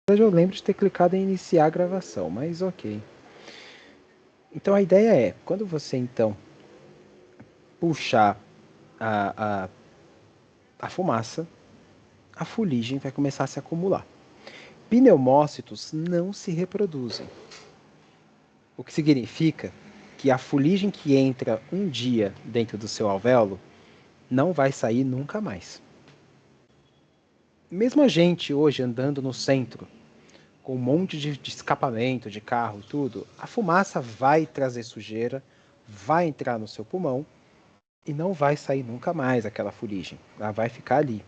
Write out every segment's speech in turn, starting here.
Eu lembro de ter clicado em iniciar a gravação, mas ok. Então a ideia é, quando você então puxar a, a, a fumaça, a fuligem vai começar a se acumular. Pneumócitos não se reproduzem. O que significa que a fuligem que entra um dia dentro do seu alvéolo não vai sair nunca mais. Mesmo a gente hoje andando no centro, com um monte de escapamento de carro e tudo, a fumaça vai trazer sujeira, vai entrar no seu pulmão e não vai sair nunca mais aquela fuligem. Ela vai ficar ali.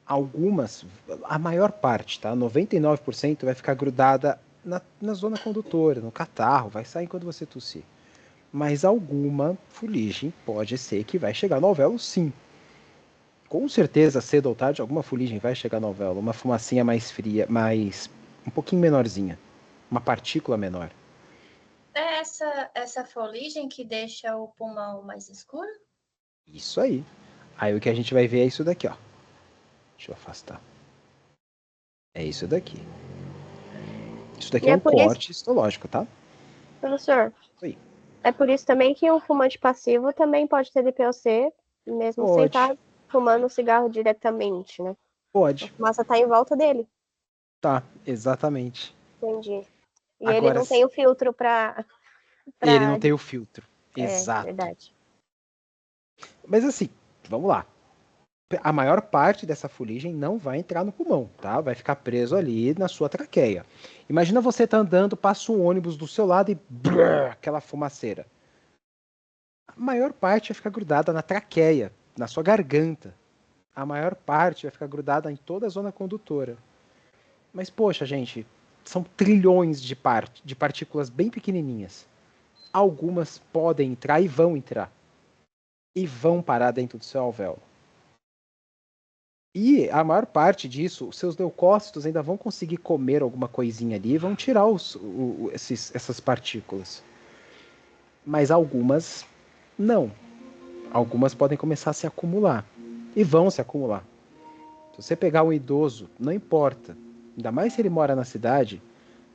Algumas, a maior parte, tá? 99% vai ficar grudada na zona condutora, no catarro, vai sair quando você tossir. Mas alguma fuligem pode ser que vai chegar no alvéolo, sim. Com certeza, cedo ou tarde, alguma fuligem vai chegar no alvéolo. Uma fumacinha mais fria, mais um pouquinho menorzinha. Uma partícula menor. É essa fuligem que deixa o pulmão mais escuro? Isso aí. Aí o que a gente vai ver é isso daqui, ó. Deixa eu afastar. É isso daqui. Isso daqui E é é um por isso, corte histológico, tá? professor, Isso aí. é por isso também que um fumante passivo também pode ter DPOC, mesmo sem Pode. estar fumando cigarro diretamente, né? A Pode. fumaça tá em volta dele. Tá, exatamente. Entendi. E ele Agora, não tem o filtro pra. ele não pra... tem o filtro. É, Exato. verdade. Mas assim, vamos lá. A maior parte dessa fuligem não vai entrar no pulmão, tá? Vai ficar preso ali na sua traqueia. Imagina você tá andando, passa um ônibus do seu lado e brrr, aquela fumaceira. A maior parte vai ficar grudada na traqueia, na sua garganta. A maior parte vai ficar grudada em toda a zona condutora. Mas poxa, gente, são trilhões de partículas bem pequenininhas. Algumas podem entrar e vão entrar. E vão parar dentro do seu alvéolo. E a maior parte disso, os seus leucócitos ainda vão conseguir comer alguma coisinha ali e vão tirar essas partículas. Mas algumas não. Algumas podem começar a se acumular. E vão se acumular. Se você pegar um idoso, não importa. Ainda mais se ele mora na cidade,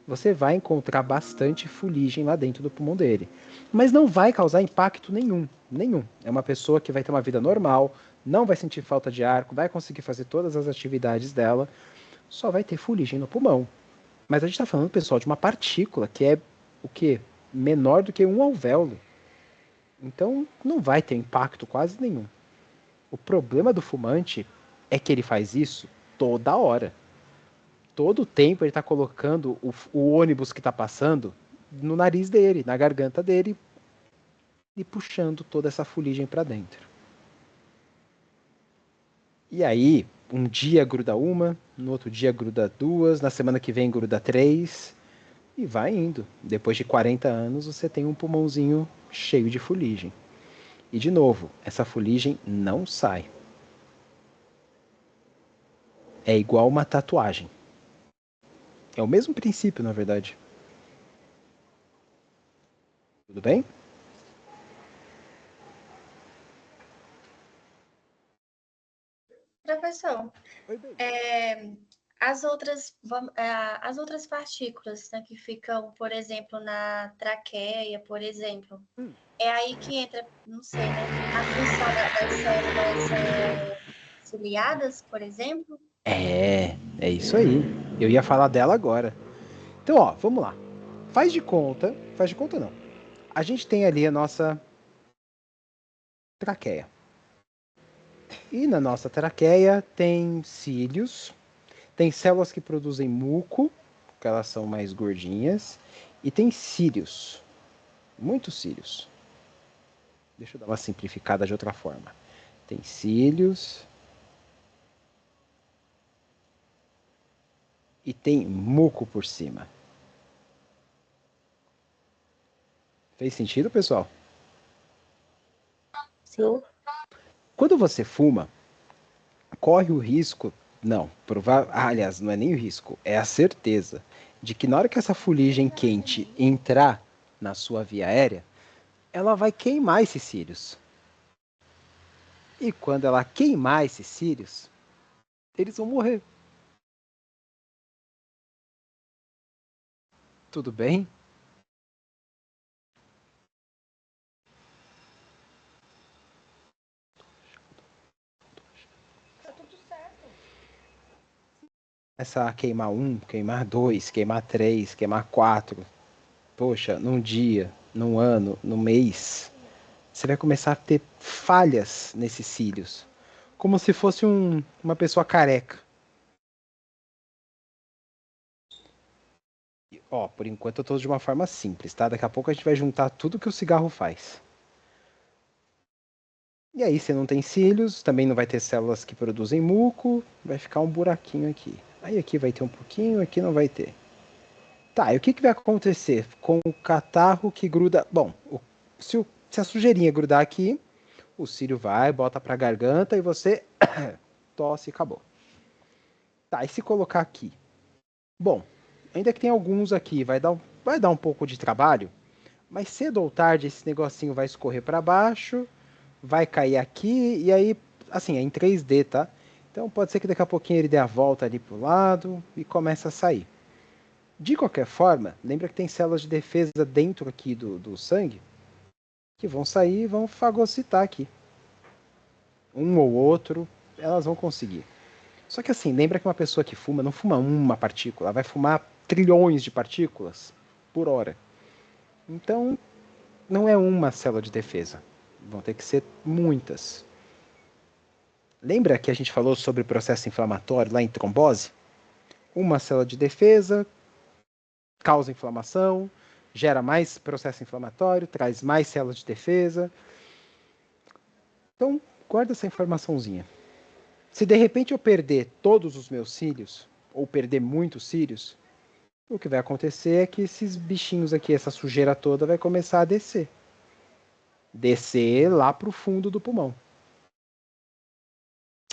você vai encontrar bastante fuligem lá dentro do pulmão dele. Mas não vai causar impacto nenhum. Nenhum. É uma pessoa que vai ter uma vida normal, não vai sentir falta de ar, vai conseguir fazer todas as atividades dela, só vai ter fuligem no pulmão. Mas a gente está falando, pessoal, de uma partícula que é o quê? Menor do que um alvéolo. Então não vai ter impacto quase nenhum. O problema do fumante é que ele faz isso toda hora. Todo o tempo ele está colocando o ônibus que está passando no nariz dele, na garganta dele e puxando toda essa fuligem para dentro. E aí, um dia gruda uma, no outro dia gruda duas, na semana que vem gruda três e vai indo. Depois de 40 anos, você tem um pulmãozinho cheio de fuligem. E de novo, essa fuligem não sai. É igual uma tatuagem. É o mesmo princípio, na verdade. Tudo bem? Professor, Oi, bem. é, as outras partículas, né, que ficam, por exemplo, na traqueia, por exemplo, é aí que entra, não sei, né, a função das células ciliadas, por exemplo? É isso aí. Eu ia falar dela agora. Então, ó, vamos lá. Faz de conta não. A gente tem ali a nossa traqueia. E na nossa traqueia tem cílios, tem células que produzem muco, que elas são mais gordinhas, e tem cílios, muitos cílios. Deixa eu dar uma simplificada de outra forma. Tem cílios e tem muco por cima. Fez sentido, pessoal? Sim. Quando você fuma, corre o risco, não, aliás, não é nem o risco, é a certeza de que na hora que essa fuligem quente entrar na sua via aérea, ela vai queimar esses cílios. E quando ela queimar esses cílios, eles vão morrer. Tudo bem? Tá tudo certo. Começar a queimar 1, queimar 2, queimar 3, queimar 4. Poxa, num dia, num ano, num mês, você vai começar a ter falhas nesses cílios. Como se fosse uma pessoa careca. Ó, por enquanto eu tô de uma forma simples, tá? Daqui a pouco a gente vai juntar tudo que o cigarro faz. E aí você não tem cílios, também não vai ter células que produzem muco, vai ficar um buraquinho aqui. Aí aqui vai ter um pouquinho, aqui não vai ter. Tá, e o que vai acontecer com o catarro que gruda? Bom, se a sujeirinha grudar aqui, o cílio vai, bota pra garganta e você tosse e acabou. Tá, e se colocar aqui? Bom, ainda que tem alguns aqui, vai dar um pouco de trabalho, mas cedo ou tarde esse negocinho vai escorrer para baixo, vai cair aqui e aí, assim, é em 3D, tá? Então pode ser que daqui a pouquinho ele dê a volta ali pro lado e comece a sair. De qualquer forma, lembra que tem células de defesa dentro aqui do sangue que vão sair e vão fagocitar aqui. Um ou outro, elas vão conseguir. Só que assim, lembra que uma pessoa que fuma não fuma uma partícula, ela vai fumar trilhões de partículas por hora. Então, não é uma célula de defesa. Vão ter que ser muitas. Lembra que a gente falou sobre o processo inflamatório lá em trombose? Uma célula de defesa causa inflamação, gera mais processo inflamatório, traz mais células de defesa. Então, guarda essa informaçãozinha. Se de repente eu perder todos os meus cílios, ou perder muitos cílios, o que vai acontecer é que esses bichinhos aqui, essa sujeira toda, vai começar a descer. Descer lá para o fundo do pulmão.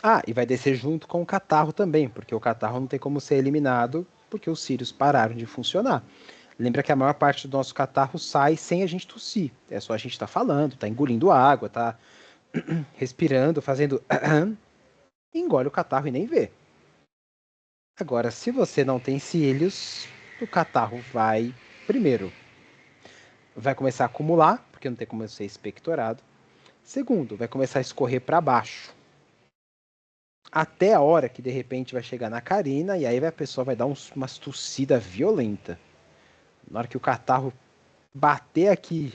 Ah, e vai descer junto com o catarro também, porque o catarro não tem como ser eliminado, porque os cílios pararam de funcionar. Lembra que a maior parte do nosso catarro sai sem a gente tossir. É só a gente estar falando, tá engolindo água, tá respirando, fazendo engole o catarro e nem vê. Agora, se você não tem cílios, o catarro vai, primeiro, vai começar a acumular, porque não tem como ser expectorado. Segundo, vai começar a escorrer para baixo. Até a hora que de repente vai chegar na carina e aí a pessoa vai dar uma tossida violenta. Na hora que o catarro bater aqui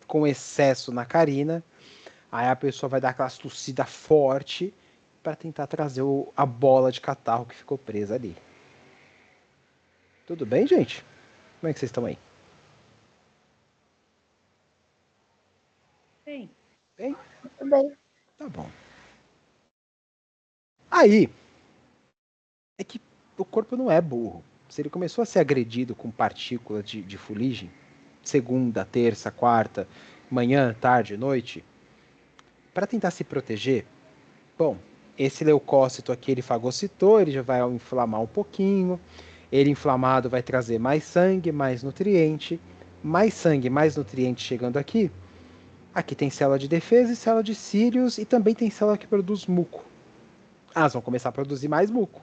com excesso na carina, aí a pessoa vai dar aquela tossida forte para tentar trazer a bola de catarro que ficou presa ali. Tudo bem, gente? Como é que vocês estão aí? Bem. Bem? Tudo bem. Tá bom. Aí, é que o corpo não é burro. Se ele começou a ser agredido com partículas de fuligem, segunda, terça, quarta, manhã, tarde, noite, para tentar se proteger, bom, esse leucócito aqui ele fagocitou, ele já vai inflamar um pouquinho, ele inflamado vai trazer mais sangue, mais sangue, mais nutriente chegando aqui. Aqui tem célula de defesa e célula de cílios e também tem célula que produz muco. Elas vão começar a produzir mais muco.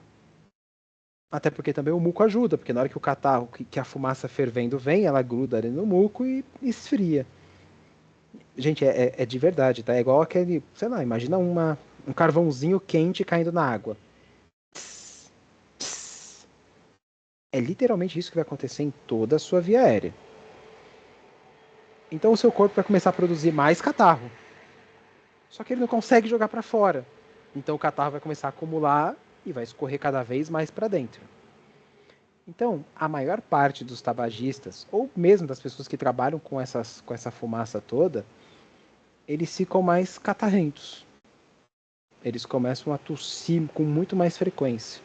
Até porque também o muco ajuda, porque na hora que o catarro, que a fumaça fervendo vem, ela gruda ali no muco e esfria. Gente, é de verdade, tá? É igual aquele, sei lá, imagina um carvãozinho quente caindo na água. Pss, pss. É literalmente isso que vai acontecer em toda a sua via aérea. Então o seu corpo vai começar a produzir mais catarro. Só que ele não consegue jogar para fora. Então o catarro vai começar a acumular e vai escorrer cada vez mais para dentro. Então, a maior parte dos tabagistas, ou mesmo das pessoas que trabalham com essa fumaça toda, eles ficam mais catarrentos. Eles começam a tossir com muito mais frequência.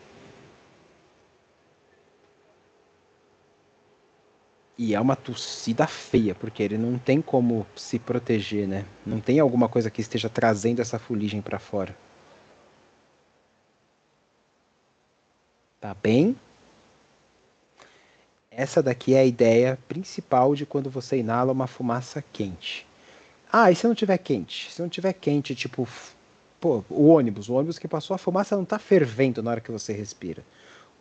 E é uma tossida feia, porque ele não tem como se proteger, né? Não tem alguma coisa que esteja trazendo essa fuligem para fora. Tá bem? Essa daqui é a ideia principal de quando você inala uma fumaça quente. Ah, e se não tiver quente? Se não tiver quente, tipo, pô, o ônibus que passou a fumaça não tá fervendo na hora que você respira.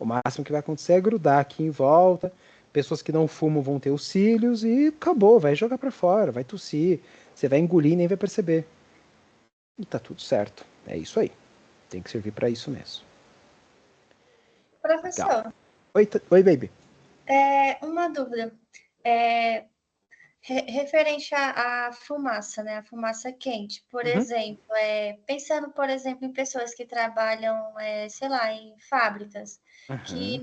O máximo que vai acontecer é grudar aqui em volta, Pessoas que não fumam vão ter os cílios e acabou, vai jogar para fora, vai tossir, você vai engolir e nem vai perceber. E tá tudo certo. É isso aí. Tem que servir para isso mesmo. Professor. Legal. Oi, baby. Uma dúvida. Referente à fumaça, né? A fumaça quente. Por exemplo, pensando, por exemplo, em pessoas que trabalham, sei lá, em fábricas, que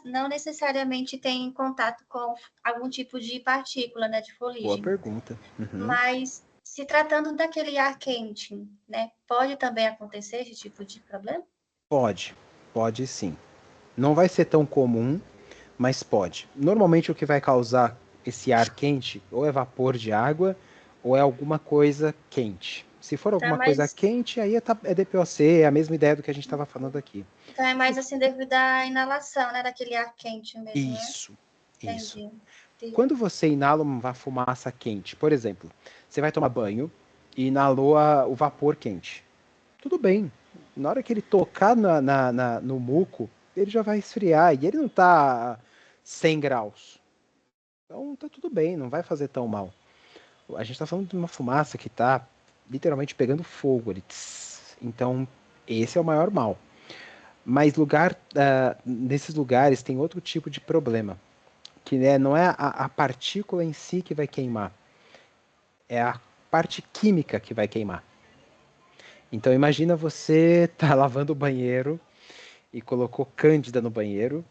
não necessariamente têm contato com algum tipo de partícula, né, de Boa fuligem. pergunta. Mas se tratando daquele ar quente, né, pode também acontecer esse tipo de problema? Pode sim. Não vai ser tão comum, mas pode. Normalmente o que vai causar esse ar quente ou é vapor de água ou é alguma coisa quente. Se for alguma coisa quente, aí é DPOC, é a mesma ideia do que a gente estava falando aqui. Então é mais assim devido à inalação, né, daquele ar quente mesmo, Isso, né? isso. Entendi. Quando você inala uma fumaça quente, por exemplo, você vai tomar banho e inalou o vapor quente. Tudo bem. Na hora que ele tocar no muco, ele já vai esfriar e ele não tá 100 graus. Então tá tudo bem, não vai fazer tão mal. A gente tá falando de uma fumaça que tá literalmente pegando fogo ali. Então, esse é o maior mal. Mas nesses lugares tem outro tipo de problema. Que não é a partícula em si que vai queimar. É a parte química que vai queimar. Então imagina você tá lavando o banheiro e colocou cândida no banheiro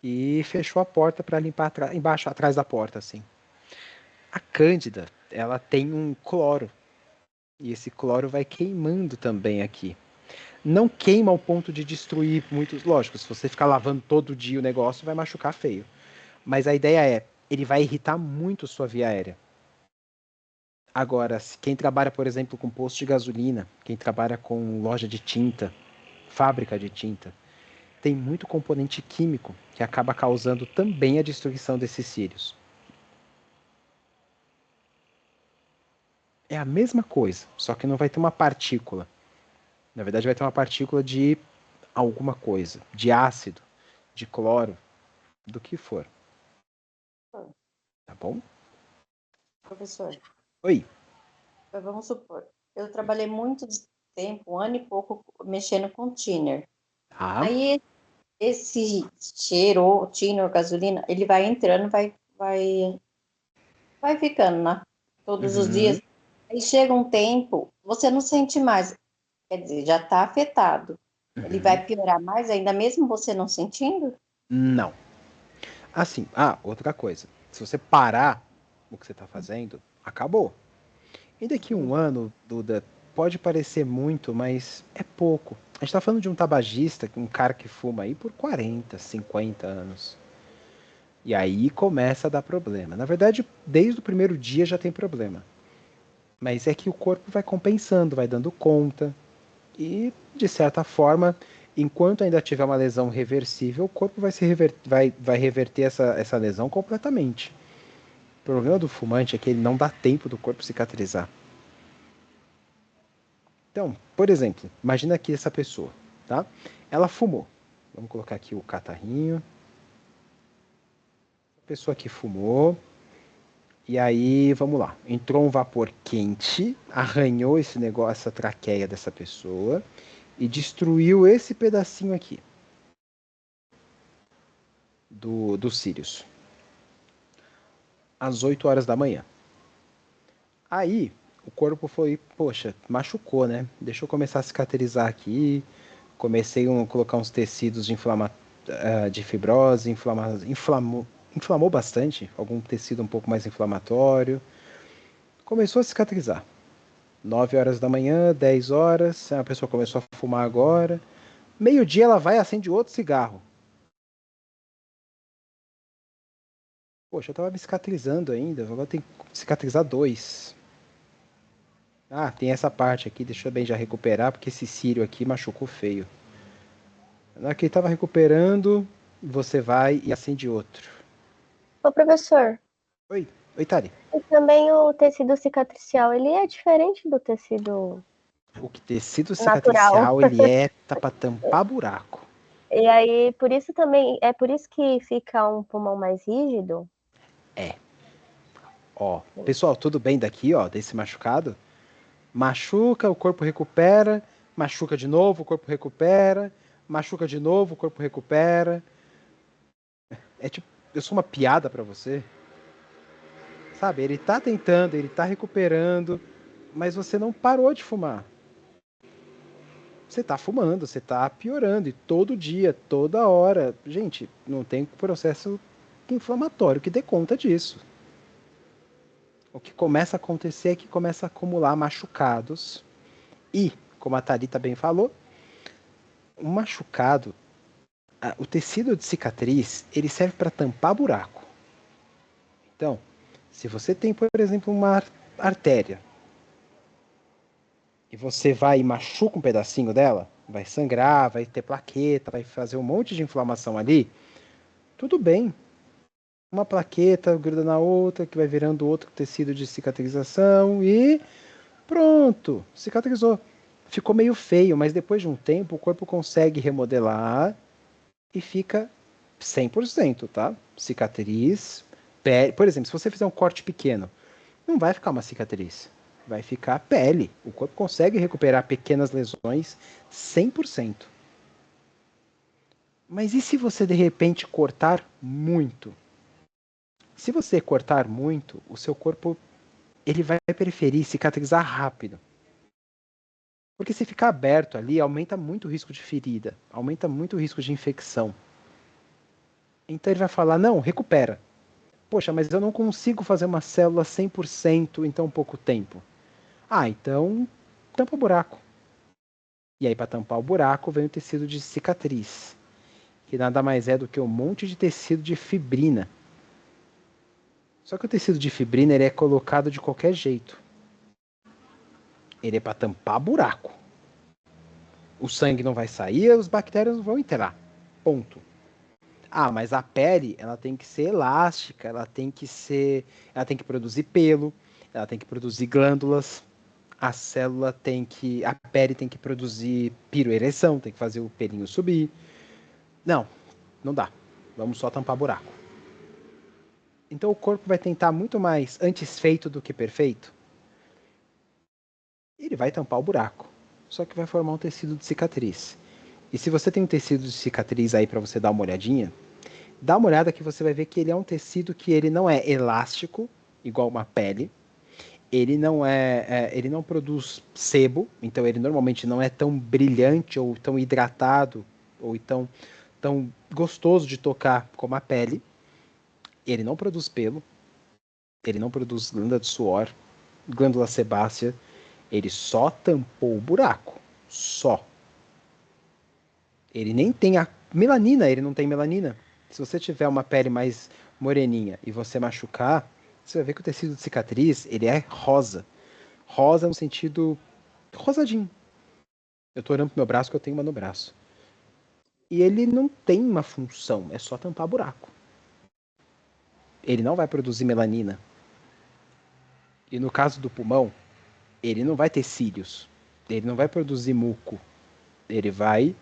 e fechou a porta para limpar embaixo, atrás da porta, assim. A cândida, ela tem um cloro e esse cloro vai queimando também aqui. Não queima ao ponto de destruir muitos. Lógico, se você ficar lavando todo dia o negócio, vai machucar feio. Mas a ideia é, ele vai irritar muito sua via aérea. Agora, quem trabalha, por exemplo, com posto de gasolina, quem trabalha com loja de tinta, fábrica de tinta, tem muito componente químico que acaba causando também a destruição desses cílios. É a mesma coisa, só que não vai ter uma partícula. Na verdade, vai ter uma partícula de alguma coisa, de ácido, de cloro, do que for. Tá bom? Professor. Oi. Vamos supor, eu trabalhei muito tempo, 1 ano e pouco, mexendo com thinner. Aí esse cheiro, thinner, gasolina, ele vai entrando, vai ficando, né? Todos os dias. Aí chega um tempo, você não sente mais. Quer dizer, já está afetado. Ele vai piorar mais ainda mesmo você não sentindo? Não. Assim, outra coisa. Se você parar o que você está fazendo, acabou. E daqui a um ano, Duda, pode parecer muito, mas é pouco. A gente está falando de um tabagista, um cara que fuma aí por 40, 50 anos. E aí começa a dar problema. Na verdade, desde o primeiro dia já tem problema. Mas é que o corpo vai compensando, vai dando conta. E, de certa forma, enquanto ainda tiver uma lesão reversível, o corpo vai reverter essa lesão completamente. O problema do fumante é que ele não dá tempo do corpo cicatrizar. Então, por exemplo, imagina aqui essa pessoa, tá? Ela fumou. Vamos colocar aqui o catarrinho. A pessoa que fumou. E aí, vamos lá. Entrou um vapor quente, arranhou esse negócio, essa traqueia dessa pessoa e destruiu esse pedacinho aqui do cílios. Às 8 horas da manhã. Aí, o corpo foi, poxa, machucou, né? Deixa eu começar a cicatrizar aqui. Comecei a colocar uns tecidos de fibrose, inflamou bastante, algum tecido um pouco mais inflamatório. Começou a cicatrizar. 9 horas da manhã, 10 horas, a pessoa começou a fumar agora. Meio-dia ela vai e acende outro cigarro. Poxa, eu tava me cicatrizando ainda, agora tem que cicatrizar 2. Tem essa parte aqui, deixa eu bem já recuperar, porque esse cílio aqui machucou feio. Na hora que ele tava recuperando, você vai e acende outro. Ô, professor. Oi, Tari. E também o tecido cicatricial, ele é diferente do tecido O tecido natural. cicatricial, ele é pra tampar buraco. E aí, por isso também, é por isso que fica um pulmão mais rígido? É. Ó, pessoal, tudo bem daqui, ó, desse machucado? Machuca, o corpo recupera, machuca de novo, o corpo recupera, machuca de novo, o corpo recupera. É tipo, eu sou uma piada pra você. Sabe, ele tá tentando, ele tá recuperando, mas você não parou de fumar. Você tá fumando, você tá piorando, e todo dia, toda hora. Gente, não tem processo inflamatório que dê conta disso. O que começa a acontecer é que começa a acumular machucados. E, como a Thalita bem falou, um machucado, o tecido de cicatriz, ele serve para tampar buraco. Então, se você tem, por exemplo, uma artéria, e você vai e machuca um pedacinho dela, vai sangrar, vai ter plaqueta, vai fazer um monte de inflamação ali, tudo bem. Uma plaqueta gruda na outra, que vai virando outro tecido de cicatrização e pronto, cicatrizou. Ficou meio feio, mas depois de um tempo o corpo consegue remodelar e fica 100%, tá? Cicatriz, pele. Por exemplo, se você fizer um corte pequeno, não vai ficar uma cicatriz, vai ficar pele. O corpo consegue recuperar pequenas lesões 100%. Mas e se você de repente cortar muito? Se você cortar muito, o seu corpo ele vai preferir cicatrizar rápido. Porque se ficar aberto ali, aumenta muito o risco de ferida, aumenta muito o risco de infecção. Então ele vai falar, não, recupera. Poxa, mas eu não consigo fazer uma célula 100% em tão pouco tempo. Ah, então tampa o buraco. E aí para tampar o buraco vem o tecido de cicatriz, que nada mais é do que um monte de tecido de fibrina. Só que o tecido de fibrina ele é colocado de qualquer jeito. Ele é para tampar buraco. O sangue não vai sair, as bactérias não vão entrar. Ponto. Ah, mas a pele, ela tem que ser elástica, ela tem que produzir pelo, ela tem que produzir glândulas, a pele tem que produzir piroereção, tem que fazer o pelinho subir. Não, não dá. Vamos só tampar buraco. Então o corpo vai tentar muito mais antes feito do que perfeito. Ele vai tampar o buraco, só que vai formar um tecido de cicatriz. E se você tem um tecido de cicatriz aí para você dar uma olhadinha, dá uma olhada que você vai ver que ele é um tecido que ele não é elástico, igual uma pele. Ele não produz sebo, então ele normalmente não é tão brilhante ou tão hidratado ou tão gostoso de tocar como a pele. Ele não produz pelo, ele não produz glândula de suor, glândula sebácea. Ele só tampou o buraco, só. Ele nem tem a melanina, ele não tem melanina. Se você tiver uma pele mais moreninha e você machucar, você vai ver que o tecido de cicatriz, ele é rosa. Rosa no sentido rosadinho. Eu tô olhando pro meu braço que eu tenho uma no braço. E ele não tem uma função, é só tampar buraco. Ele não vai produzir melanina. E no caso do pulmão, ele não vai ter cílios. Ele não vai produzir muco. Ele vai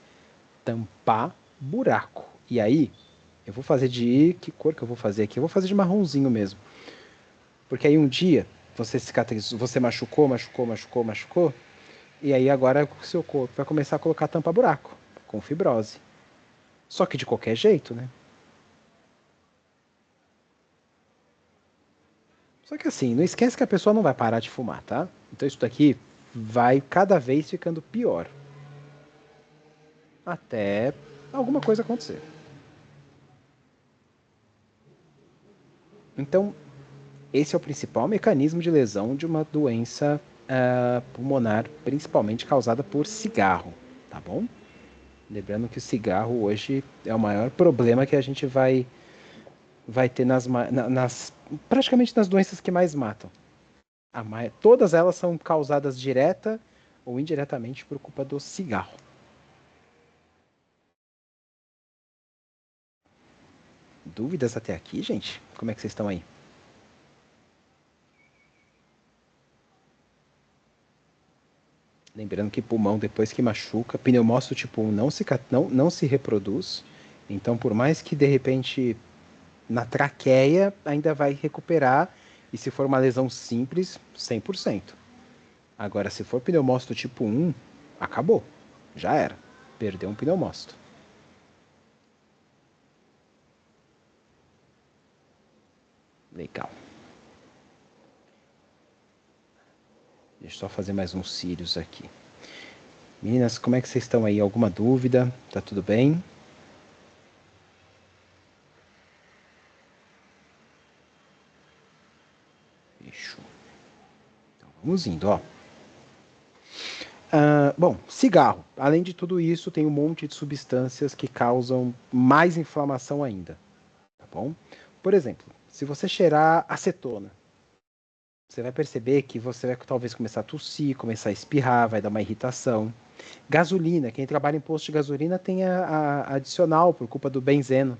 tampar buraco. E aí, eu vou fazer de... Que cor que eu vou fazer aqui? Eu vou fazer de marronzinho mesmo. Porque aí um dia, você cicatrizou, você machucou, e aí agora o seu corpo vai começar a colocar tampa-buraco, com fibrose. Só que de qualquer jeito, né? Só que assim, não esquece que a pessoa não vai parar de fumar, tá? Então isso daqui vai cada vez ficando pior. Até alguma coisa acontecer. Então, esse é o principal mecanismo de lesão de uma doença pulmonar, principalmente causada por cigarro, tá bom? Lembrando que o cigarro hoje é o maior problema que a gente vai ter praticamente nas doenças que mais matam. Todas elas são causadas direta ou indiretamente por culpa do cigarro. Dúvidas até aqui, gente? Como é que vocês estão aí? Lembrando que pulmão, depois que machuca, pneumócito tipo 1 não se reproduz. Então, por mais que de repente na traqueia ainda vai recuperar, e se for uma lesão simples, 100%. Agora, se for pneumócito tipo 1, acabou. Já era. Perdeu um pneumócito. Legal. Deixa eu só fazer mais uns cílios aqui. Meninas, como é que vocês estão aí? Alguma dúvida? Tá tudo bem? Fechou. Então vamos indo, ó. Bom, cigarro. Além de tudo isso, tem um monte de substâncias que causam mais inflamação ainda. Tá bom? Por exemplo, se você cheirar acetona, você vai perceber que você vai talvez começar a tossir, começar a espirrar, vai dar uma irritação. Gasolina, quem trabalha em posto de gasolina tem a adicional por culpa do benzeno,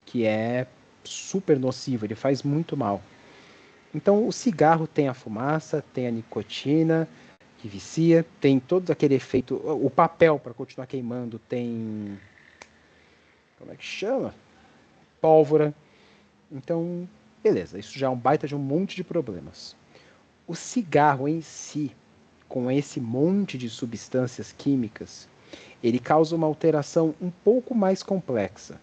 que é super nocivo, ele faz muito mal. Então o cigarro tem a fumaça, tem a nicotina, que vicia, tem todo aquele efeito, o papel para continuar queimando tem, como é que chama? Pólvora. Então, beleza, isso já é um baita de um monte de problemas. O cigarro em si, com esse monte de substâncias químicas, ele causa uma alteração um pouco mais complexa.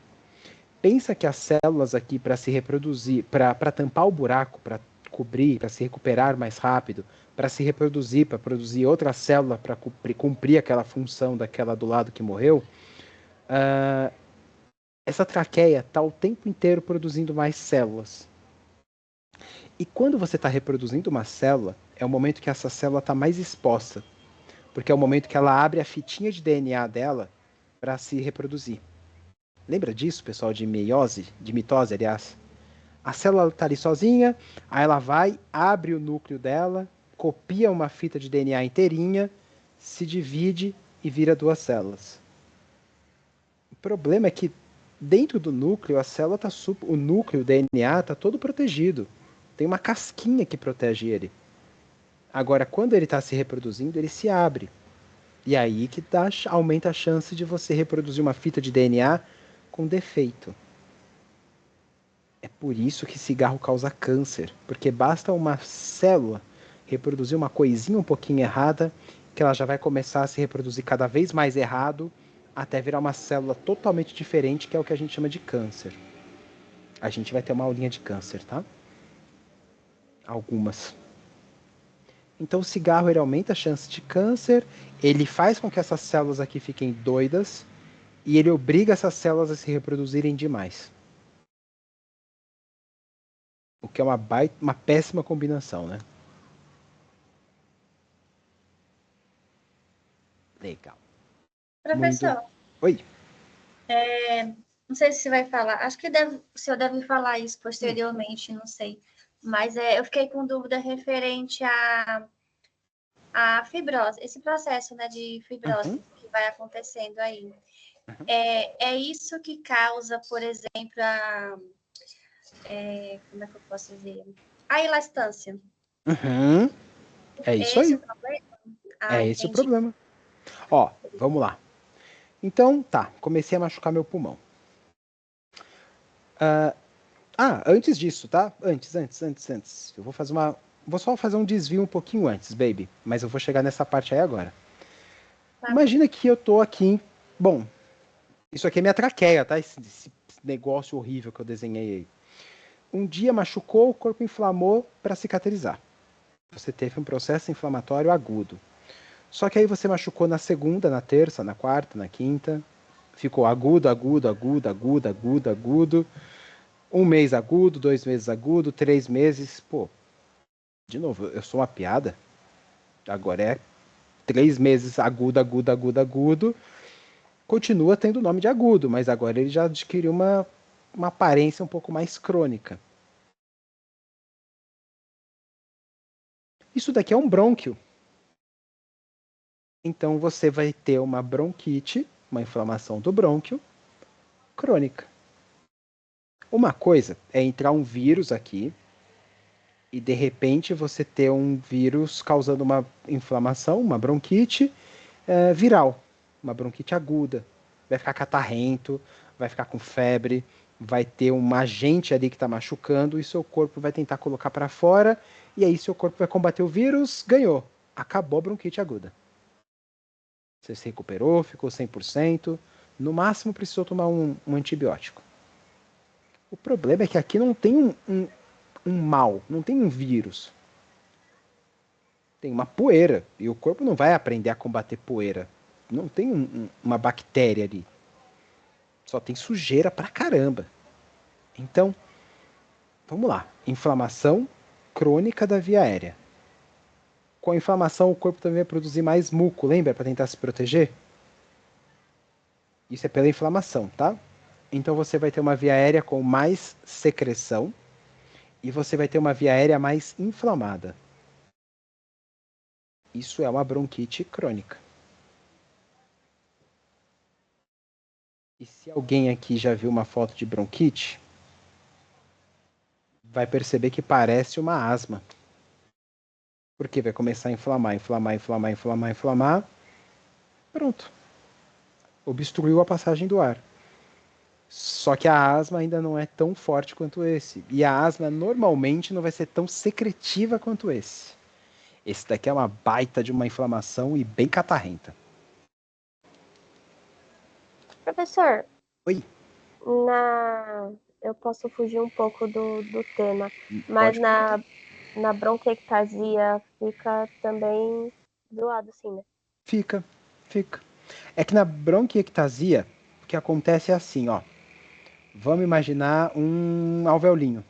Pensa que as células aqui, para se reproduzir, para tampar o buraco, para cobrir, para se recuperar mais rápido, para se reproduzir, para produzir outra célula para cumprir aquela função daquela do lado que morreu, essa traqueia está o tempo inteiro produzindo mais células. E quando você está reproduzindo uma célula, é o momento que essa célula está mais exposta, porque é o momento que ela abre a fitinha de DNA dela para se reproduzir. Lembra disso, pessoal, de meiose, de mitose, aliás? A célula está ali sozinha, aí ela vai, abre o núcleo dela, copia uma fita de DNA inteirinha, se divide e vira duas células. O problema é que dentro do núcleo, a célula tá o núcleo, o DNA, está todo protegido. Tem uma casquinha que protege ele. Agora, quando ele está se reproduzindo, ele se abre. E aí que aumenta a chance de você reproduzir uma fita de DNA com defeito. É por isso que cigarro causa câncer, porque basta uma célula reproduzir uma coisinha um pouquinho errada, que ela já vai começar a se reproduzir cada vez mais errado, até virar uma célula totalmente diferente, que é o que a gente chama de câncer. A gente vai ter uma aulinha de câncer, tá? Algumas. Então o cigarro ele aumenta a chance de câncer, ele faz com que essas células aqui fiquem doidas, e ele obriga essas células a se reproduzirem demais. O que é uma péssima combinação, né? Legal. Professor. Muito... Oi. Não sei se você vai falar, acho que o senhor deve falar isso posteriormente, não sei. Mas eu fiquei com dúvida referente à fibrose, esse processo, né, de fibrose que vai acontecendo aí. É isso que causa, por exemplo, como é que eu posso dizer? A elastância. É isso aí. O problema? É esse o problema. Ó, vamos lá. Então, tá, comecei a machucar meu pulmão. Antes disso, tá? Antes. Eu vou só fazer um desvio um pouquinho antes, baby. Mas eu vou chegar nessa parte aí agora. Tá. Imagina que eu tô aqui... Bom, isso aqui é minha traqueia, tá? Esse negócio horrível que eu desenhei aí. Um dia machucou, o corpo inflamou para cicatrizar. Você teve um processo inflamatório agudo. Só que aí você machucou na segunda, na terça, na quarta, na quinta. Ficou agudo. 1 mês agudo, 2 meses agudo, 3 meses. Pô, de novo, eu sou uma piada. Agora é 3 meses agudo. Continua tendo o nome de agudo, mas agora ele já adquiriu uma aparência um pouco mais crônica. Isso daqui é um brônquio. Então você vai ter uma bronquite, uma inflamação do brônquio crônica. Uma coisa é entrar um vírus aqui E de repente você ter um vírus causando uma inflamação, uma bronquite viral, uma bronquite aguda. Vai ficar catarrento, vai ficar com febre, vai ter um agente ali que está machucando e seu corpo vai tentar colocar para fora e aí seu corpo vai combater o vírus, ganhou. Acabou a bronquite aguda. Você se recuperou, ficou 100%, no máximo precisou tomar um antibiótico. O problema é que aqui não tem um mal, não tem um vírus. Tem uma poeira, e o corpo não vai aprender a combater poeira. Não tem uma bactéria ali. Só tem sujeira pra caramba. Então, vamos lá. Inflamação crônica da via aérea. Com a inflamação, o corpo também vai produzir mais muco, lembra? Para tentar se proteger? Isso é pela inflamação, tá? Então você vai ter uma via aérea com mais secreção e você vai ter uma via aérea mais inflamada. Isso é uma bronquite crônica. E se alguém aqui já viu uma foto de bronquite, vai perceber que parece uma asma. Porque vai começar a inflamar. Pronto. Obstruiu a passagem do ar. Só que a asma ainda não é tão forte quanto esse. E a asma normalmente não vai ser tão secretiva quanto esse. Esse daqui é uma baita de uma inflamação e bem catarrenta. Professor. Oi. Eu posso fugir um pouco do tema, mas na bronquiectasia fica também zoado, assim, né? Fica. É que na bronquiectasia, o que acontece é assim, ó. Vamos imaginar um alvéolinho.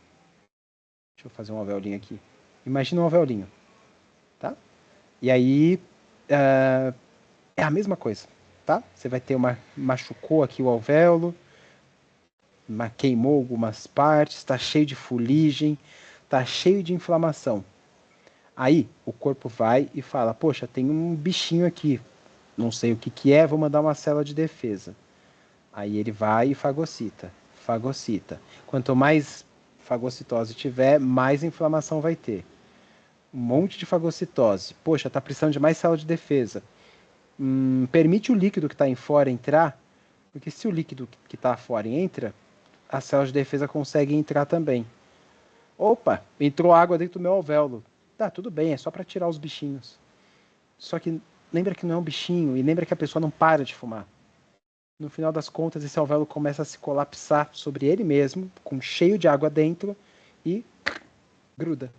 Deixa eu fazer um alvéolinho aqui. Imagina um alvéolinho, tá? E aí é a mesma coisa, tá? Você vai ter machucou aqui o alvéolo, queimou algumas partes, está cheio de fuligem, está cheio de inflamação. Aí o corpo vai e fala, poxa, tem um bichinho aqui, não sei o que é, vou mandar uma célula de defesa. Aí ele vai e fagocita. Quanto mais fagocitose tiver, mais inflamação vai ter. Um monte de fagocitose. Poxa, tá precisando de mais célula de defesa. Permite o líquido que está em fora entrar, porque se o líquido que está fora entra, as células de defesa conseguem entrar também. Opa, entrou água dentro do meu alvéolo. Tá, tudo bem, é só para tirar os bichinhos. Só que lembra que não é um bichinho e lembra que a pessoa não para de fumar. No final das contas, esse alvéolo começa a se colapsar sobre ele mesmo, com cheio de água dentro e gruda.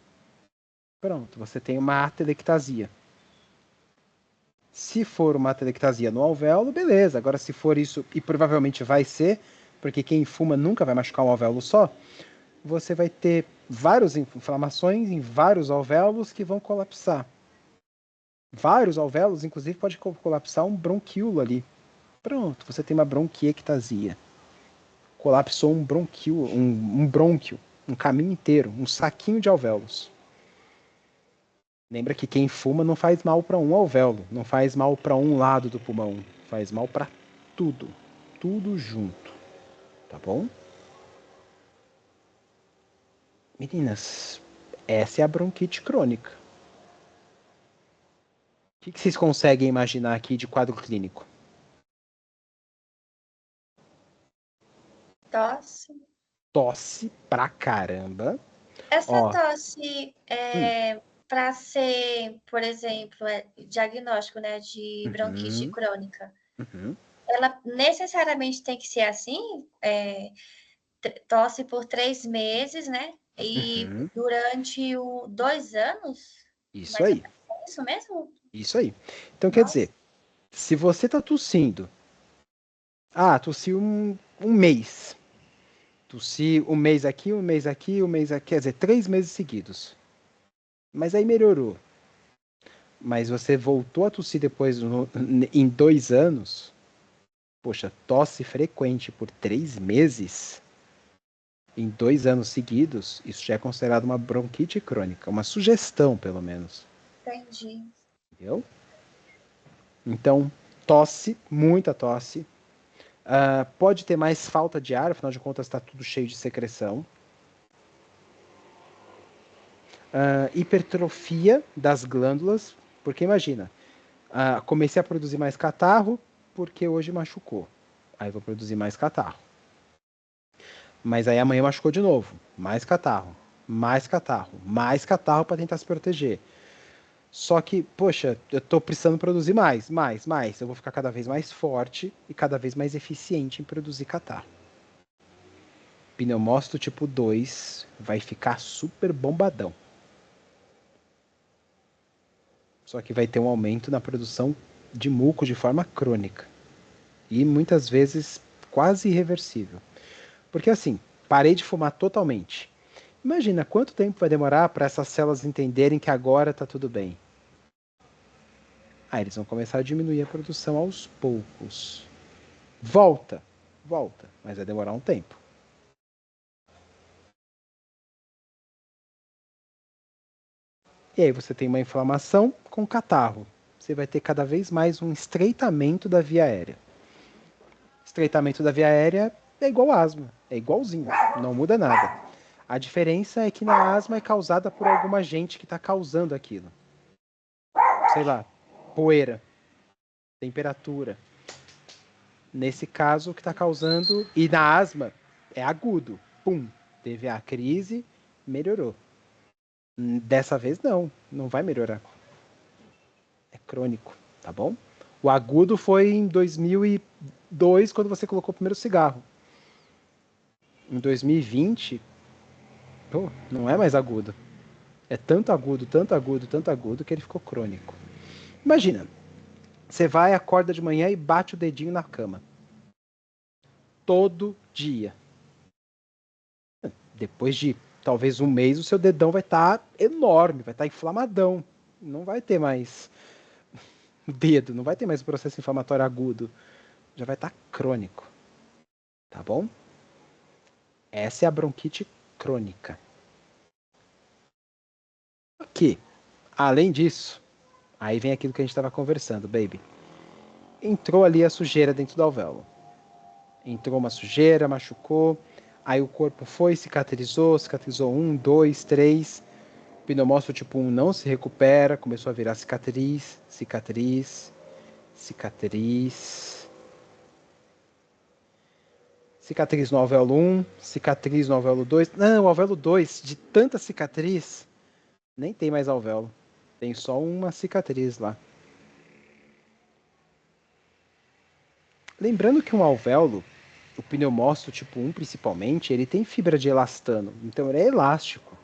Pronto, você tem uma atelectasia. Se for uma atelectasia no alvéolo, beleza. Agora, se for isso, e provavelmente vai ser, porque quem fuma nunca vai machucar um alvéolo só, você vai ter várias inflamações em vários alvéolos que vão colapsar. Vários alvéolos, inclusive, pode colapsar um bronquíolo ali. Pronto, você tem uma bronquiectasia. Colapsou um bronquíolo, um brônquio, um caminho inteiro, um saquinho de alvéolos. Lembra que quem fuma não faz mal para um alvéolo, não faz mal para um lado do pulmão, faz mal para tudo, tudo junto, tá bom? Meninas, essa é a bronquite crônica. O que vocês conseguem imaginar aqui de quadro clínico? Tosse. Tosse pra caramba. Essa tosse para ser, por exemplo, diagnóstico, né, de bronquite crônica, ela necessariamente tem que ser assim? Tosse por 3 meses, né? E durante 2 anos? Isso aí. É isso mesmo? Isso aí. Então, quer dizer, se você tá tossindo, tossiu um mês. Tossi um mês aqui, um mês aqui, um mês aqui, quer dizer, 3 meses seguidos. Mas aí melhorou. Mas você voltou a tossir depois em 2 anos. Poxa, tosse frequente por 3 meses em 2 anos seguidos, isso já é considerado uma bronquite crônica, uma sugestão, pelo menos. Entendi. Entendeu? Então, tosse, muita tosse. Pode ter mais falta de ar, afinal de contas está tudo cheio de secreção. hipertrofia das glândulas, porque imagina, comecei a produzir mais catarro porque hoje machucou. Aí vou produzir mais catarro. Mas aí amanhã machucou de novo. Mais catarro, mais catarro, mais catarro para tentar se proteger. Só que, poxa, eu tô precisando produzir mais. Eu vou ficar cada vez mais forte e cada vez mais eficiente em produzir catarro. Pneumócito tipo 2 vai ficar super bombadão. Só que vai ter um aumento na produção de muco de forma crônica. E muitas vezes quase irreversível. Porque assim, parei de fumar totalmente. Imagina quanto tempo vai demorar para essas células entenderem que agora está tudo bem. Eles vão começar a diminuir a produção aos poucos. Volta, mas vai demorar um tempo. E aí você tem uma inflamação com catarro. Você vai ter cada vez mais um estreitamento da via aérea. Estreitamento da via aérea é igual asma, é igualzinho, não muda nada. A diferença é que na asma é causada por algum agente que está causando aquilo. Sei lá, poeira, temperatura. Nesse caso, o que está causando... E na asma, é agudo. Pum, teve a crise, melhorou. Dessa vez, não vai melhorar. É crônico, tá bom? O agudo foi em 2002, quando você colocou o primeiro cigarro. Em 2020, não é mais agudo. É tanto agudo que ele ficou crônico. Imagina, você vai, acorda de manhã e bate o dedinho na cama. Todo dia. Depois de talvez um mês, o seu dedão vai estar enorme, vai estar inflamadão. Não vai ter mais dedo, não vai ter mais processo inflamatório agudo. Já vai estar crônico. Tá bom? Essa é a bronquite crônica. Aqui, além disso, aí vem aquilo que a gente estava conversando, baby. Entrou ali a sujeira dentro do alvéolo. Entrou uma sujeira, machucou. Aí o corpo foi, cicatrizou 1, 2, 3. Pneumócito tipo 1 não se recupera, começou a virar cicatriz. Cicatriz no alvéolo 1, cicatriz no alvéolo 2. Não, o alvéolo 2, de tanta cicatriz, nem tem mais alvéolo. Tem só uma cicatriz lá. Lembrando que um alvéolo, o pneumócito tipo 1 principalmente, ele tem fibra de elastano, então ele é elástico.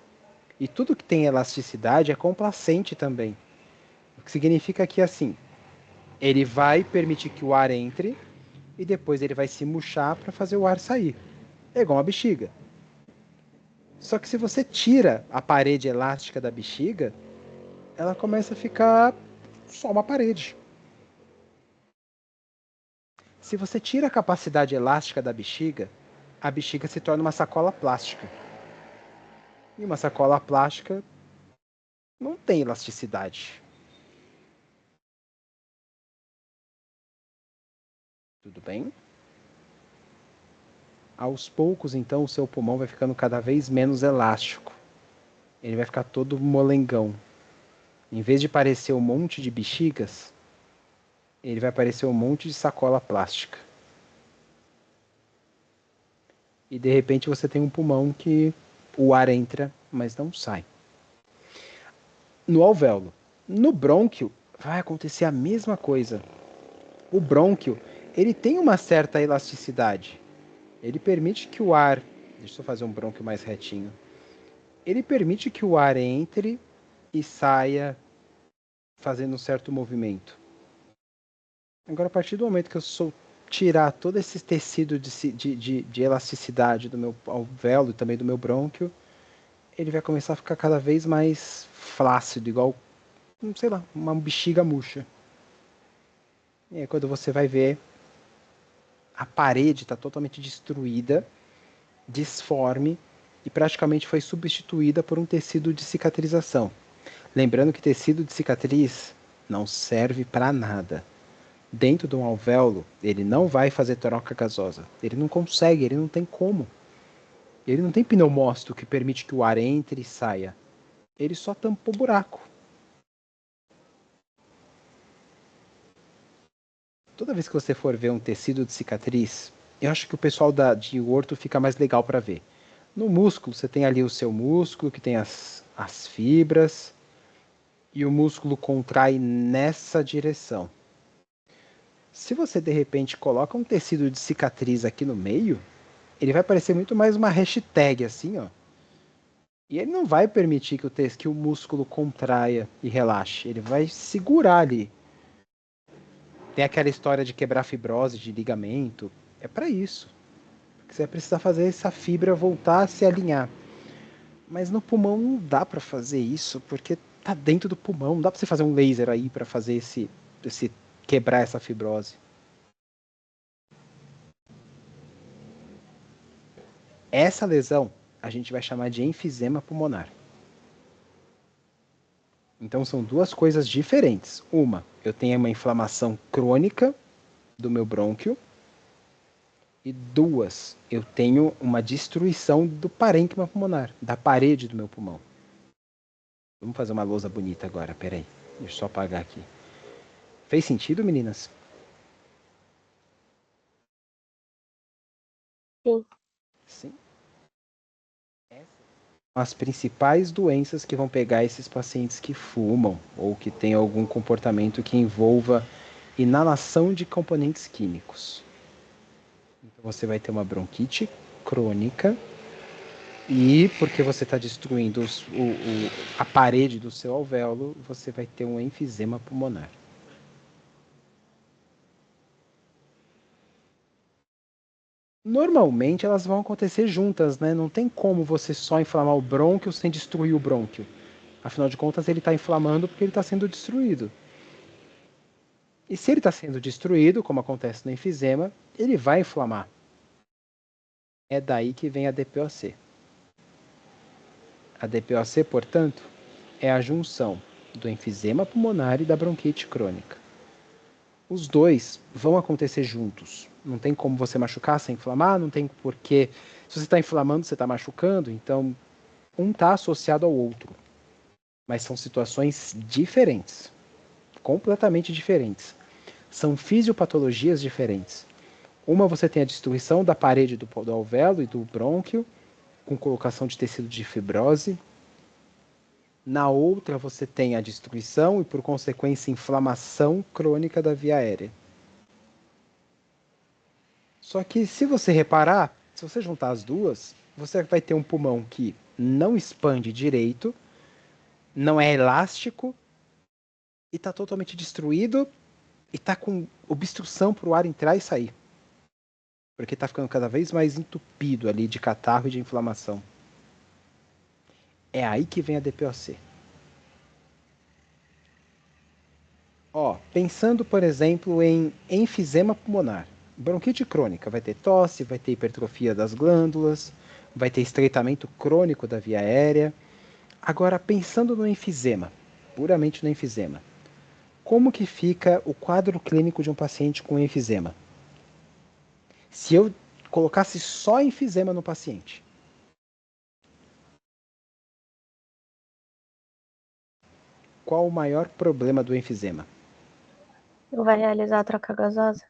E tudo que tem elasticidade é complacente também. O que significa que assim, ele vai permitir que o ar entre e depois ele vai se murchar para fazer o ar sair. É igual uma bexiga. Só que se você tira a parede elástica da bexiga, ela começa a ficar só uma parede. Se você tira a capacidade elástica da bexiga, a bexiga se torna uma sacola plástica. E uma sacola plástica não tem elasticidade. Tudo bem? Aos poucos, então, o seu pulmão vai ficando cada vez menos elástico. Ele vai ficar todo molengão. Em vez de parecer um monte de bexigas, ele vai parecer um monte de sacola plástica. E de repente você tem um pulmão que o ar entra, mas não sai. No alvéolo. No brônquio, vai acontecer a mesma coisa. O brônquio, ele tem uma certa elasticidade. Ele permite que o ar... Deixa eu fazer um brônquio mais retinho. Ele permite que o ar entre e saia fazendo um certo movimento. Agora, a partir do momento que eu tirar todo esse tecido de elasticidade do meu alvéolo e também do meu brônquio, ele vai começar a ficar cada vez mais flácido, igual, sei lá, uma bexiga murcha. E aí quando você vai ver, a parede está totalmente destruída, disforme, e praticamente foi substituída por um tecido de cicatrização. Lembrando que tecido de cicatriz não serve para nada. Dentro de um alvéolo, ele não vai fazer troca gasosa. Ele não consegue, ele não tem como. Ele não tem pneumócito que permite que o ar entre e saia. ele só tampou o buraco. Toda vez que você for ver um tecido de cicatriz, eu acho que o pessoal de orto fica mais legal para ver. No músculo, você tem ali o seu músculo, que tem as fibras, e o músculo contrai nessa direção. Se você, de repente, coloca um tecido de cicatriz aqui no meio, ele vai parecer muito mais uma hashtag, assim, ó. E ele não vai permitir que o músculo contraia e relaxe. Ele vai segurar ali. Tem aquela história de quebrar fibrose de ligamento. É para isso. Porque você vai precisar fazer essa fibra voltar a se alinhar. Mas no pulmão não dá para fazer isso, porque tá dentro do pulmão. Não dá para você fazer um laser aí para fazer esse quebrar essa fibrose. Essa lesão a gente vai chamar de enfisema pulmonar. Então são duas coisas diferentes. Uma, eu tenho uma inflamação crônica do meu brônquio. E duas, eu tenho uma destruição do parênquima pulmonar, da parede do meu pulmão. Vamos fazer uma lousa bonita agora, peraí. Deixa eu só apagar aqui. Fez sentido, meninas? Sim. Sim. Essas são as principais doenças que vão pegar esses pacientes que fumam ou que têm algum comportamento que envolva inalação de componentes químicos. Então você vai ter uma bronquite crônica e porque você está destruindo a parede do seu alvéolo, você vai ter um enfisema pulmonar. Normalmente elas vão acontecer juntas, né? Não tem como você só inflamar o brônquio sem destruir o brônquio. Afinal de contas, ele está inflamando porque ele está sendo destruído. E se ele está sendo destruído, como acontece no enfisema, ele vai inflamar. É daí que vem a DPOC. A DPOC, portanto, é a junção do enfisema pulmonar e da bronquite crônica. Os dois vão acontecer juntos. Não tem como você machucar sem inflamar, não tem porquê. Se você está inflamando, você está machucando, então um está associado ao outro. Mas são situações diferentes, completamente diferentes. São fisiopatologias diferentes. Uma você tem a destruição da parede do alvéolo e do brônquio, com colocação de tecido de fibrose. Na outra você tem a destruição e, por consequência, inflamação crônica da via aérea. Só que se você reparar, se você juntar as duas, você vai ter um pulmão que não expande direito, não é elástico e está totalmente destruído e está com obstrução para o ar entrar e sair. Porque está ficando cada vez mais entupido ali de catarro e de inflamação. É aí que vem a DPOC. Pensando, por exemplo, em enfisema pulmonar. Bronquite crônica, vai ter tosse, vai ter hipertrofia das glândulas, vai ter estreitamento crônico da via aérea. Agora, pensando no enfisema, puramente no enfisema, como que fica o quadro clínico de um paciente com enfisema? Se eu colocasse só enfisema no paciente, qual o maior problema do enfisema? Não vai realizar a troca gasosa?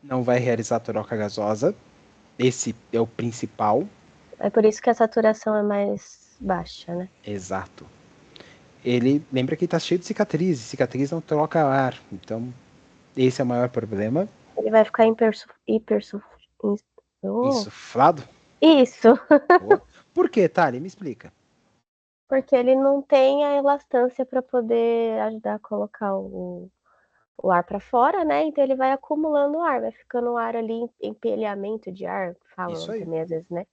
Não vai realizar a troca gasosa. Esse é o principal. É por isso que a saturação é mais baixa, né? Exato. Ele lembra que está cheio de cicatrizes. Cicatriz não troca ar. Então, esse é o maior problema. Ele vai ficar Insuflado? Isso. Por que, Thali? Me explica. Porque ele não tem a elastância para poder ajudar a colocar o ar para fora, né? Então ele vai acumulando ar, vai ficando o ar ali, empelhamento de ar, falam também às vezes, né?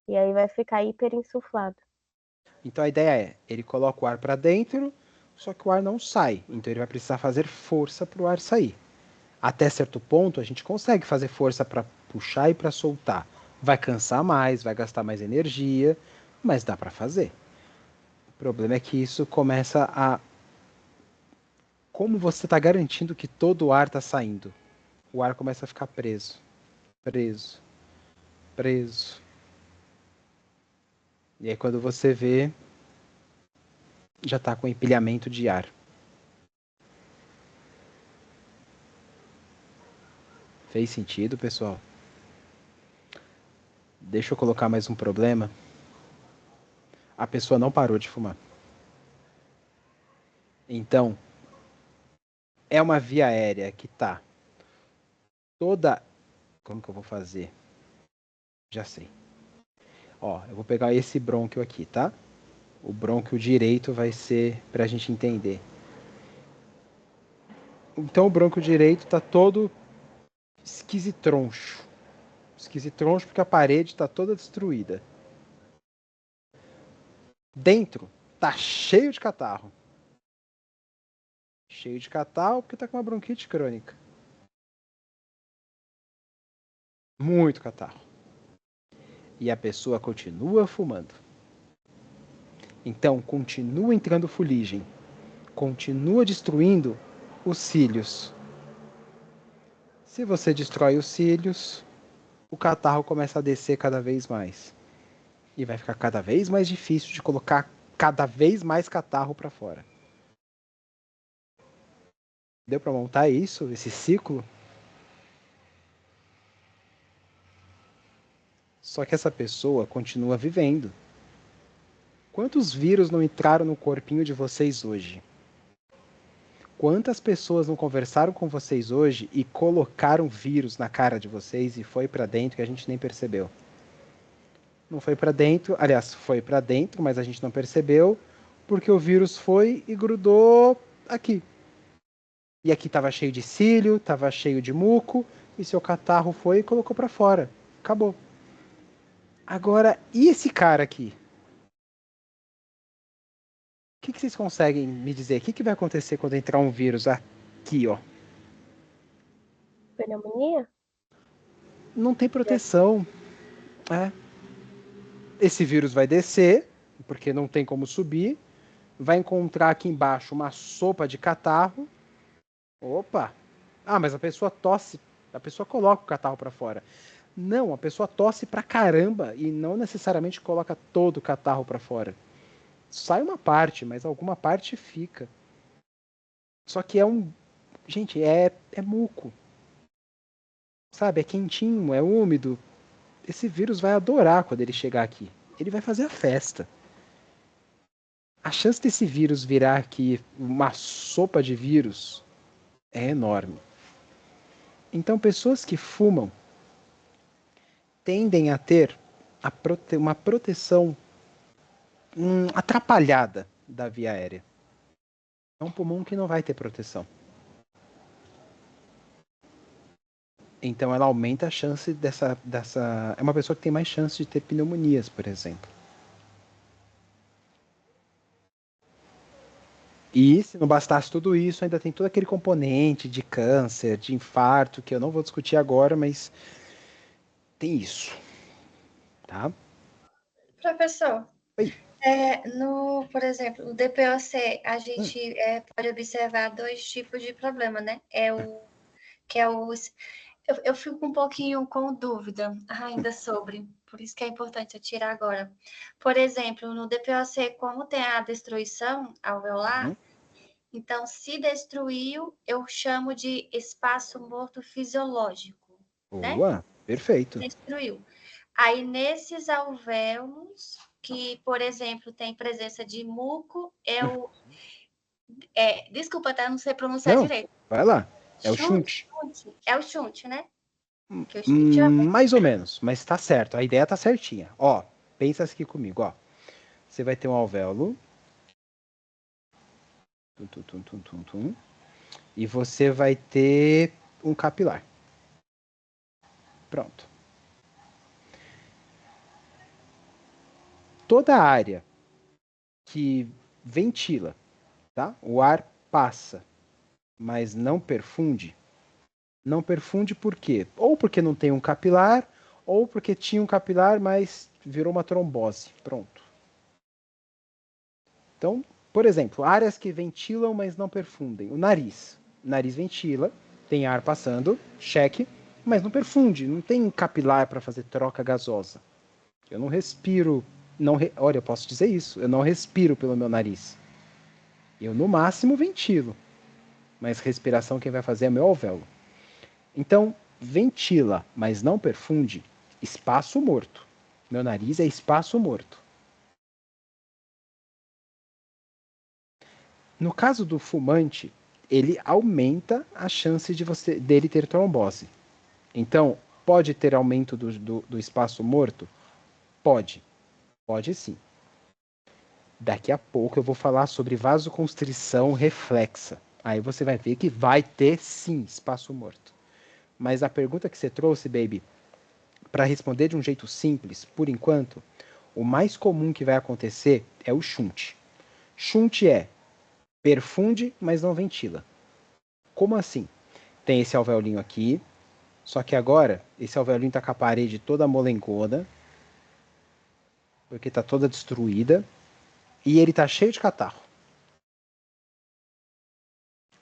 E aí vai ficar hiperinsuflado. Então a ideia é, ele coloca o ar para dentro, só que o ar não sai. Então ele vai precisar fazer força para o ar sair. Até certo ponto a gente consegue fazer força para puxar e para soltar. Vai cansar mais, vai gastar mais energia, mas dá para fazer. O problema é que isso começa a... Como você está garantindo que todo o ar está saindo? O ar começa a ficar preso. Preso. Preso. E aí quando você vê, já está com empilhamento de ar. Fez sentido, pessoal? Deixa eu colocar mais um problema. A pessoa não parou de fumar. Então, é uma via aérea que tá toda... Como que eu vou fazer? Já sei. Ó, eu vou pegar esse brônquio aqui, tá? O brônquio direito vai ser pra gente entender. Então, o brônquio direito tá todo esquisitroncho. Esquisitroncho porque a parede tá toda destruída. Dentro tá cheio de catarro. Cheio de catarro porque tá com uma bronquite crônica. Muito catarro. E a pessoa continua fumando. Então, continua entrando fuligem. Continua destruindo os cílios. Se você destrói os cílios, o catarro começa a descer cada vez mais. E vai ficar cada vez mais difícil de colocar cada vez mais catarro para fora. Deu para montar isso, esse ciclo? Só que essa pessoa continua vivendo. Quantos vírus não entraram no corpinho de vocês hoje? Quantas pessoas não conversaram com vocês hoje e colocaram vírus na cara de vocês e foi para dentro que a gente nem percebeu? Não foi para dentro, aliás, foi para dentro, mas a gente não percebeu porque o vírus foi e grudou aqui. E aqui estava cheio de cílio, estava cheio de muco, e seu catarro foi e colocou para fora. Acabou. Agora, e esse cara aqui? O que vocês conseguem me dizer? O que vai acontecer quando entrar um vírus aqui, ó? Pneumonia? Não tem proteção. Esse vírus vai descer, porque não tem como subir. Vai encontrar aqui embaixo uma sopa de catarro. Opa! Ah, mas a pessoa tosse. A pessoa coloca o catarro para fora. Não, a pessoa tosse pra caramba e não necessariamente coloca todo o catarro para fora. Sai uma parte, mas alguma parte fica. Só que gente, é muco. Sabe, é quentinho, é úmido. Esse vírus vai adorar quando ele chegar aqui. Ele vai fazer a festa. A chance desse vírus virar aqui uma sopa de vírus é enorme. Então, pessoas que fumam tendem a ter uma proteção atrapalhada da via aérea. É um pulmão que não vai ter proteção. Então ela aumenta a chance dessa... É uma pessoa que tem mais chance de ter pneumonias, por exemplo. E se não bastasse tudo isso, ainda tem todo aquele componente de câncer, de infarto, que eu não vou discutir agora, mas tem isso. Tá? Professor, por exemplo, no DPOC, a gente pode observar dois tipos de problema, né? Eu fico um pouquinho com dúvida ainda sobre, por isso que é importante eu tirar agora. Por exemplo, no DPOC, como tem a destruição alveolar, então, se destruiu, eu chamo de espaço morto fisiológico. Boa, né? Perfeito. Destruiu. Aí, nesses alvéolos, que, por exemplo, tem presença de muco, desculpa, tá? Não sei pronunciar direito. Vai lá. É o shunt. É o shunt, né? Mais ou menos, mas tá certo. A ideia tá certinha. Ó, pensa aqui comigo, ó. Você vai ter um alvéolo. E você vai ter um capilar. Pronto. Toda a área que ventila, tá? O ar passa, mas não perfunde. Não perfunde por quê? Ou porque não tem um capilar, ou porque tinha um capilar, mas virou uma trombose. Pronto. Então, por exemplo, áreas que ventilam, mas não perfundem. O nariz. O nariz ventila, tem ar passando, cheque, mas não perfunde. Não tem capilar para fazer troca gasosa. Eu não respiro. Olha, eu posso dizer isso. Eu não respiro pelo meu nariz. Eu, no máximo, ventilo. Mas respiração quem vai fazer é meu alvéolo. Então, ventila, mas não perfunde, espaço morto. Meu nariz é espaço morto. No caso do fumante, ele aumenta a chance dele ter trombose. Então, pode ter aumento do espaço morto? Pode. Pode sim. Daqui a pouco eu vou falar sobre vasoconstrição reflexa. Aí você vai ver que vai ter sim espaço morto. Mas a pergunta que você trouxe, baby, para responder de um jeito simples, por enquanto, o mais comum que vai acontecer é o shunt. Shunt é perfunde, mas não ventila. Como assim? Tem esse alveolinho aqui, só que agora esse alveolinho está com a parede toda molengona, porque está toda destruída, e ele está cheio de catarro.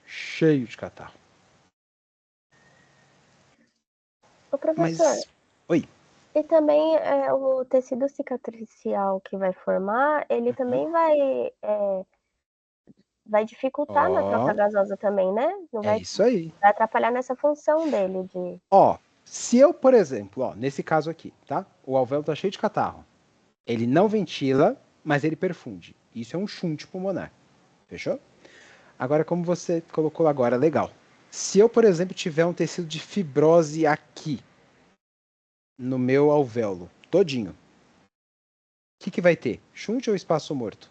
Cheio de catarro. Ô, professor. Mas, oi. E também o tecido cicatricial que vai formar, ele também vai dificultar na troca gasosa também, né? Não vai, isso aí. Vai atrapalhar nessa função dele de... Ó, se eu, por exemplo, ó, nesse caso aqui, tá? O alvéolo tá cheio de catarro. Ele não ventila, mas ele perfunde. Isso é um shunt pulmonar. Fechou? Agora, como você colocou agora, legal. Se eu, por exemplo, tiver um tecido de fibrose aqui, no meu alvéolo, todinho, o que vai ter? Shunt ou espaço morto?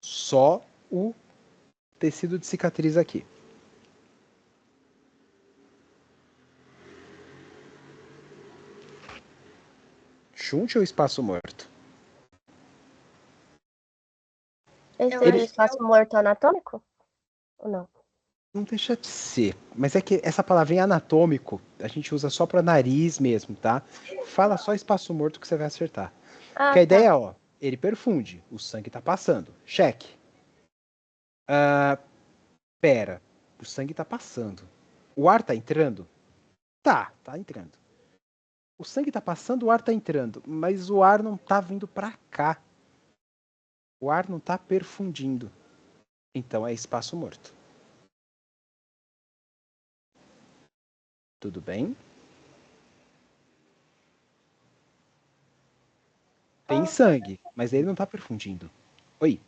Só o tecido de cicatriz aqui. Shunt ou espaço morto? Esse seria o espaço morto anatômico? Ou não? Não deixa de ser. Mas é que essa palavrinha anatômico a gente usa só para nariz mesmo, tá? Fala só espaço morto que você vai acertar. Porque a ideia é, ó, ele perfunde, o sangue tá passando. Cheque. Pera, o sangue tá passando. O ar tá entrando? Tá entrando. O sangue tá passando, o ar tá entrando, mas o ar não tá vindo para cá. O ar não tá perfundindo. Então é espaço morto. Tudo bem? Tem sangue, mas ele não tá perfundindo. Oi.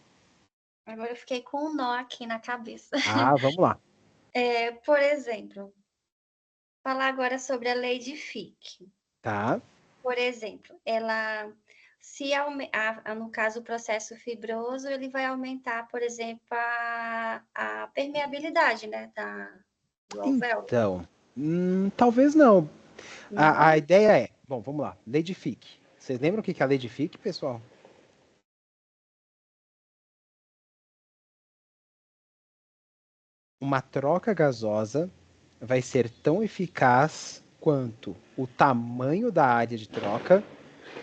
Agora eu fiquei com um nó aqui na cabeça. Vamos lá. Por exemplo, falar agora sobre a lei de Fick. Tá. Por exemplo, ela, no caso o processo fibroso, ele vai aumentar, por exemplo, a permeabilidade, né, do alvéolo. Então, talvez não. A ideia é, bom, vamos lá, lei de Fick. Vocês lembram o que é a lei de Fick, pessoal? Uma troca gasosa vai ser tão eficaz quanto o tamanho da área de troca.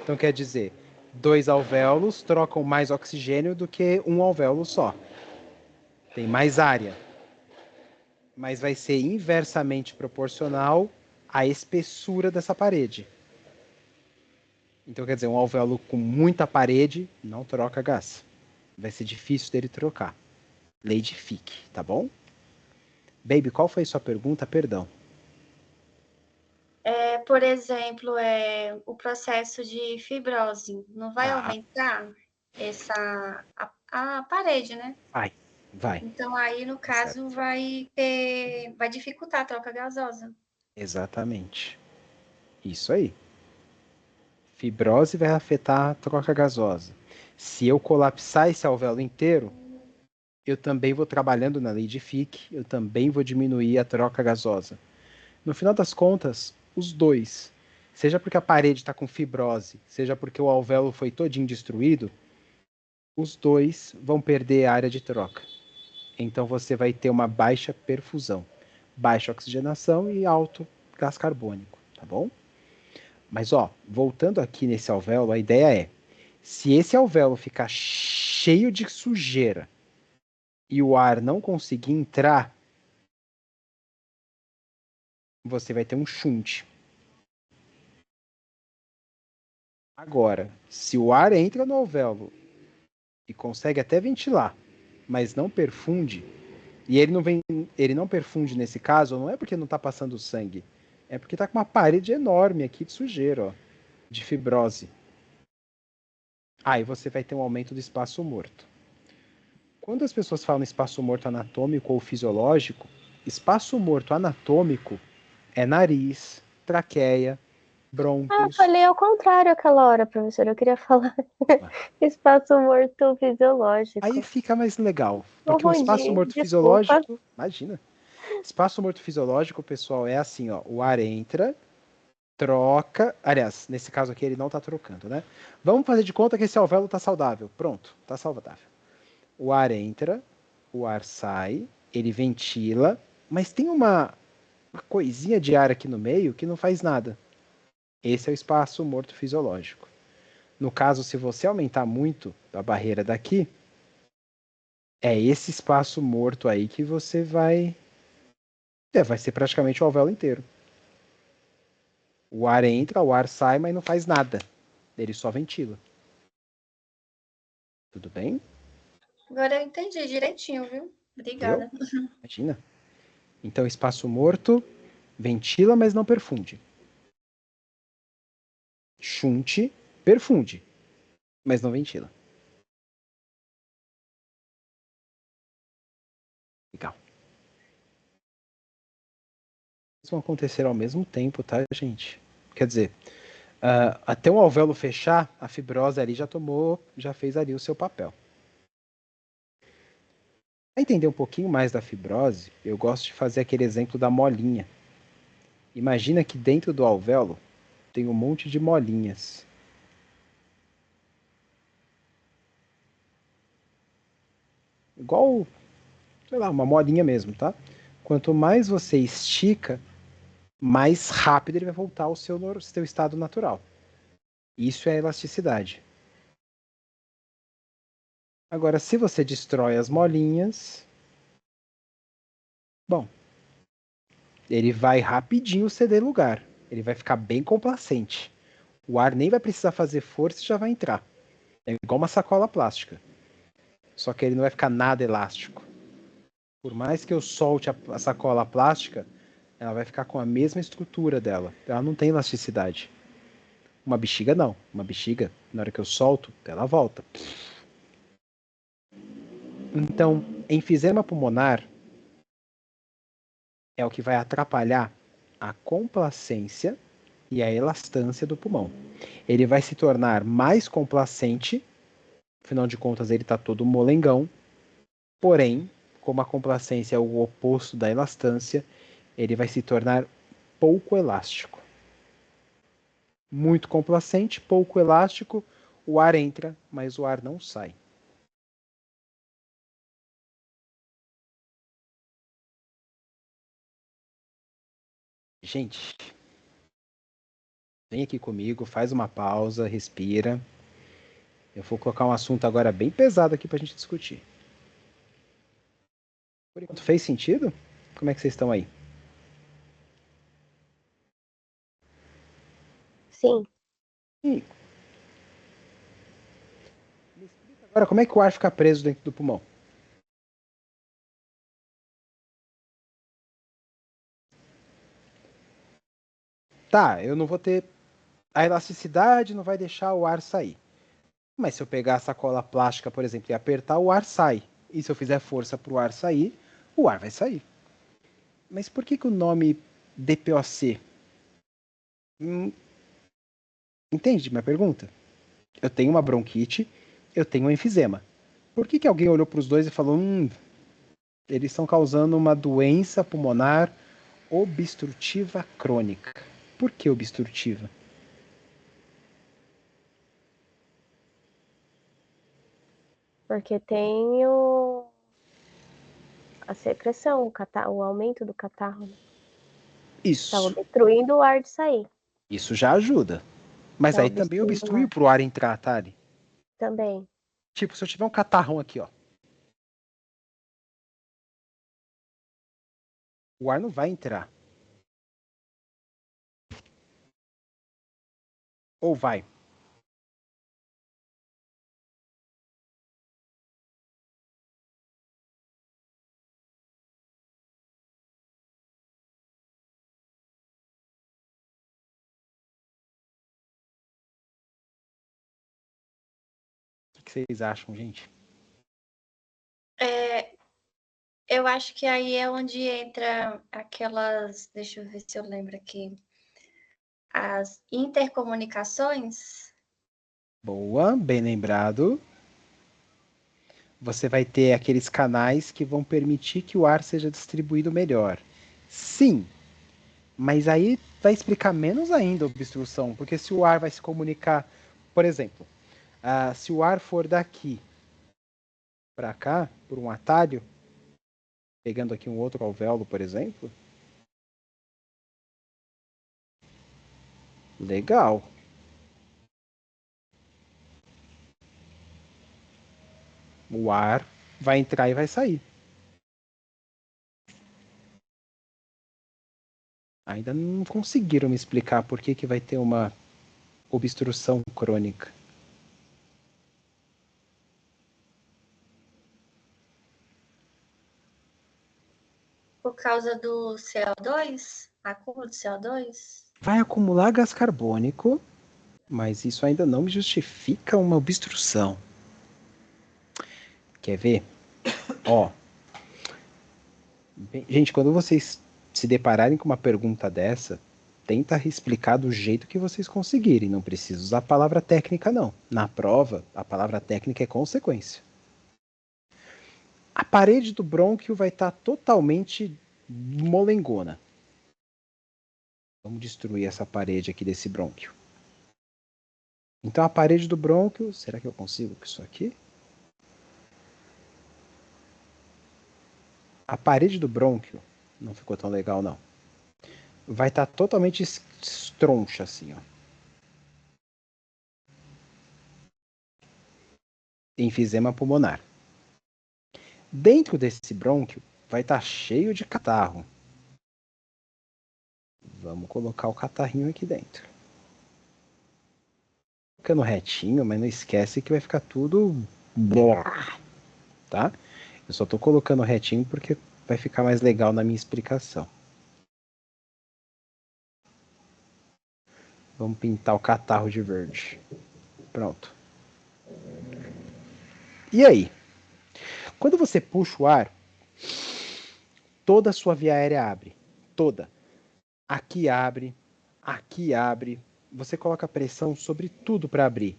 Então, quer dizer, 2 alvéolos trocam mais oxigênio do que um alvéolo só. Tem mais área. Mas vai ser inversamente proporcional à espessura dessa parede. Então, quer dizer, um alvéolo com muita parede não troca gás. Vai ser difícil dele trocar. Lei de Fick, tá bom? Baby, qual foi sua pergunta? Perdão. Por exemplo, o processo de fibrose não vai aumentar a parede, né? Vai. Então, aí, no caso, vai dificultar a troca gasosa. Exatamente. Isso aí. Fibrose vai afetar a troca gasosa. Se eu colapsar esse alvéolo inteiro, eu também vou trabalhando na lei de Fick, eu também vou diminuir a troca gasosa. No final das contas, os dois, seja porque a parede está com fibrose, seja porque o alvéolo foi todinho destruído, os dois vão perder a área de troca. Então você vai ter uma baixa perfusão, baixa oxigenação e alto gás carbônico, tá bom? Mas ó, voltando aqui nesse alvéolo, a ideia é, se esse alvéolo ficar cheio de sujeira e o ar não conseguir entrar, você vai ter um shunt. Agora, se o ar entra no alvéolo e consegue até ventilar, mas não perfunde, e ele não perfunde nesse caso, não é porque não está passando sangue, é porque está com uma parede enorme aqui de sujeira, ó, de fibrose. Aí você vai ter um aumento do espaço morto. Quando as pessoas falam espaço morto anatômico ou fisiológico, espaço morto anatômico é nariz, traqueia, Ah, eu brônquios. falei ao contrário aquela hora, professor. Eu queria falar espaço morto fisiológico. Aí fica mais legal, porque o espaço Confundi, morto desculpa. fisiológico, imagina, espaço morto fisiológico, pessoal, é assim, ó, o ar entra, troca, aliás, nesse caso aqui ele não está trocando, né? Vamos fazer de conta que esse alvéolo está saudável, pronto, está saudável. O ar entra, o ar sai, ele ventila, mas tem uma coisinha de ar aqui no meio que não faz nada. Esse é o espaço morto fisiológico. No caso, se você aumentar muito a barreira daqui, é esse espaço morto aí que você vai... vai ser praticamente o alvéolo inteiro. O ar entra, o ar sai, mas não faz nada. Ele só ventila. Tudo bem? Agora eu entendi direitinho, viu? Obrigada. Imagina. Então, espaço morto ventila, mas não perfunde. Shunte perfunde, mas não ventila. Legal. Isso vão acontecer ao mesmo tempo, tá, gente? Quer dizer, até um alvéolo fechar, a fibrose ali já fez ali o seu papel. Para entender um pouquinho mais da fibrose, eu gosto de fazer aquele exemplo da molinha. Imagina que dentro do alvéolo tem um monte de molinhas. Igual, sei lá, uma molinha mesmo, tá? Quanto mais você estica, mais rápido ele vai voltar ao seu estado natural. Isso é elasticidade. Agora, se você destrói as molinhas, bom, ele vai rapidinho ceder lugar. Ele vai ficar bem complacente. O ar nem vai precisar fazer força e já vai entrar. É igual uma sacola plástica. Só que ele não vai ficar nada elástico. Por mais que eu solte a sacola plástica, ela vai ficar com a mesma estrutura dela. Ela não tem elasticidade. Uma bexiga não. Uma bexiga, na hora que eu solto, ela volta. Então, enfisema pulmonar é o que vai atrapalhar a complacência e a elastância do pulmão. Ele vai se tornar mais complacente, afinal de contas ele está todo molengão, porém, como a complacência é o oposto da elastância, ele vai se tornar pouco elástico. Muito complacente, pouco elástico, o ar entra, mas o ar não sai. Gente, vem aqui comigo, faz uma pausa, respira. Eu vou colocar um assunto agora bem pesado aqui para a gente discutir. Por enquanto, fez sentido? Como é que vocês estão aí? Sim. Me explica agora como é que o ar fica preso dentro do pulmão. Tá, eu não vou ter... A elasticidade não vai deixar o ar sair. Mas se eu pegar a sacola plástica, por exemplo, e apertar, o ar sai. E se eu fizer força para o ar sair, o ar vai sair. Mas por que o nome DPOC? Entende minha pergunta? Eu tenho uma bronquite, eu tenho um enfisema. Por que alguém olhou para os dois e falou: eles estão causando uma doença pulmonar obstrutiva crônica? Por que obstrutiva? Porque tem a secreção, o aumento do catarro. Tá Isso. obstruindo o ar de sair. Isso já ajuda. Mas Tá aí também obstruindo o obstrui ar. pro ar entrar, Tali. Também. Tipo, se eu tiver um catarrão aqui, ó. O ar não vai entrar. Ou vai? vocês acham, gente? Eu acho que aí é onde entra aquelas... Deixa eu ver se eu lembro aqui. As intercomunicações. Boa, bem lembrado. Você vai ter aqueles canais que vão permitir que o ar seja distribuído melhor. Sim, mas aí vai explicar menos ainda a obstrução, porque se o ar vai se comunicar, por exemplo, se o ar for daqui para cá, por um atalho, pegando aqui um outro alvéolo, por exemplo, legal. O ar vai entrar e vai sair. Ainda não conseguiram me explicar por que vai ter uma obstrução crônica. Por causa do CO2? Acúmulo de CO2? Vai acumular gás carbônico, mas isso ainda não justifica uma obstrução. Quer ver? Ó. Gente, quando vocês se depararem com uma pergunta dessa, tenta explicar do jeito que vocês conseguirem. Não precisa usar a palavra técnica, não. Na prova, a palavra técnica é consequência. A parede do brônquio vai estar totalmente molengona. Vamos destruir essa parede aqui desse brônquio. Então a parede do brônquio, será que eu consigo com isso aqui? A parede do brônquio, não ficou tão legal não. Vai estar totalmente estroncha assim, ó. Enfisema pulmonar. Dentro desse brônquio vai estar cheio de catarro. Vamos colocar o catarrinho aqui dentro. Ficando retinho, mas não esquece que vai ficar tudo... Tá? Eu só tô colocando retinho porque vai ficar mais legal na minha explicação. Vamos pintar o catarro de verde. Pronto. E aí? Quando você puxa o ar, toda a sua via aérea abre. Toda. Aqui abre, aqui abre. Você coloca pressão sobre tudo para abrir.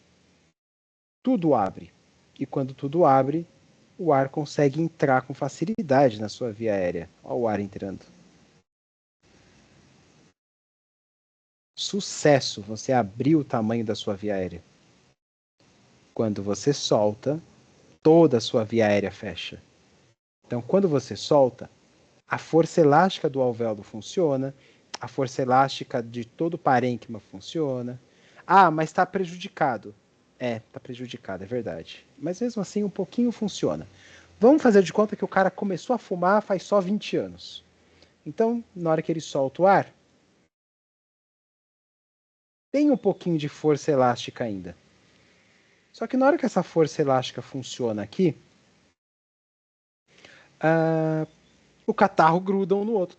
Tudo abre. E quando tudo abre, o ar consegue entrar com facilidade na sua via aérea. Olha o ar entrando. Sucesso, você abriu o tamanho da sua via aérea. Quando você solta, toda a sua via aérea fecha. Então, quando você solta, a força elástica do alvéolo funciona, a força elástica de todo o parênquima funciona. Ah, mas está prejudicado. Está prejudicado, é verdade. Mas mesmo assim, um pouquinho funciona. Vamos fazer de conta que o cara começou a fumar faz só 20 anos. Então, na hora que ele solta o ar, tem um pouquinho de força elástica ainda. Só que na hora que essa força elástica funciona aqui, o catarro gruda um no outro.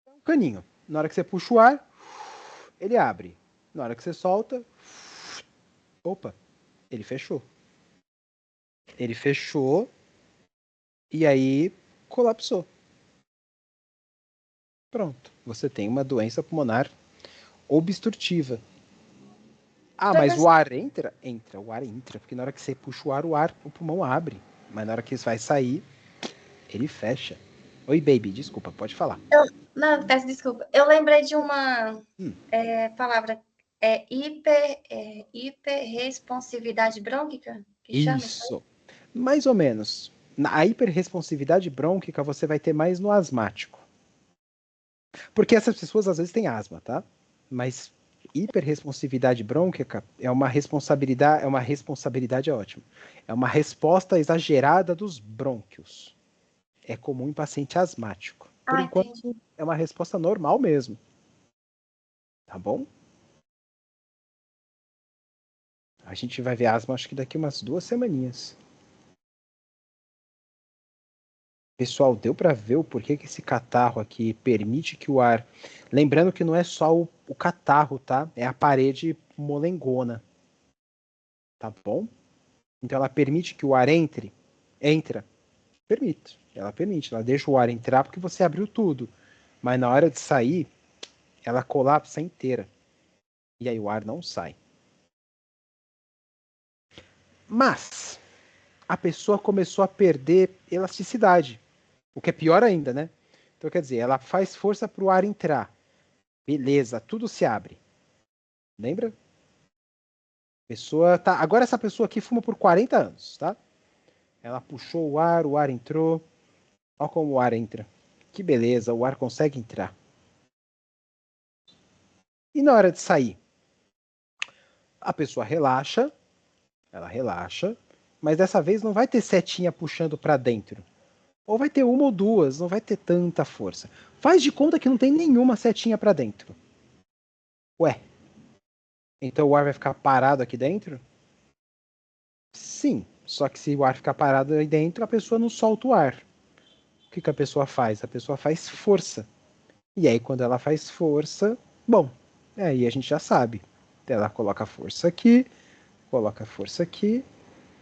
É um caninho. Na hora que você puxa o ar, ele abre. Na hora que você solta, opa, ele fechou. Ele fechou e aí colapsou. Pronto, você tem uma doença pulmonar obstrutiva. Ah, mas o ar entra? Entra, o ar entra, porque na hora que você puxa o ar, o pulmão abre. Mas na hora que isso vai sair, ele fecha. Oi, baby, desculpa, pode falar. Não, peço desculpa. Eu lembrei de uma palavra. Hiperresponsividade brônquica? Que chama isso. Mais ou menos. Na hiperresponsividade brônquica, você vai ter mais no asmático. Porque essas pessoas às vezes têm asma, tá? Mas hiperresponsividade brônquica é uma responsabilidade ótima. É uma resposta exagerada dos brônquios. É comum em paciente asmático. Por enquanto, entendi. É uma resposta normal mesmo. Tá bom? A gente vai ver asma, acho que daqui umas 2 semaninhas. Pessoal, deu para ver o porquê que esse catarro aqui permite que o ar... Lembrando que não é só o catarro, tá? É a parede molengona. Tá bom? Então ela permite que o ar entra. Permite. Ela deixa o ar entrar porque você abriu tudo. Mas na hora de sair, ela colapsa inteira. E aí o ar não sai. Mas a pessoa começou a perder elasticidade. O que é pior ainda, né? Então quer dizer, ela faz força para o ar entrar. Beleza, tudo se abre. Lembra? Pessoa tá. Agora essa pessoa aqui fuma por 40 anos, tá? Ela puxou o ar entrou. Olha como o ar entra. Que beleza, o ar consegue entrar. E na hora de sair? A pessoa relaxa, ela relaxa, mas dessa vez não vai ter setinha puxando para dentro. Ou vai ter uma ou duas, não vai ter tanta força. Faz de conta que não tem nenhuma setinha para dentro. Ué, então o ar vai ficar parado aqui dentro? Sim, só que se o ar ficar parado aí dentro, a pessoa não solta o ar. O que a pessoa faz? A pessoa faz força. E aí, quando ela faz força, bom, aí a gente já sabe. Ela coloca força aqui, coloca força aqui,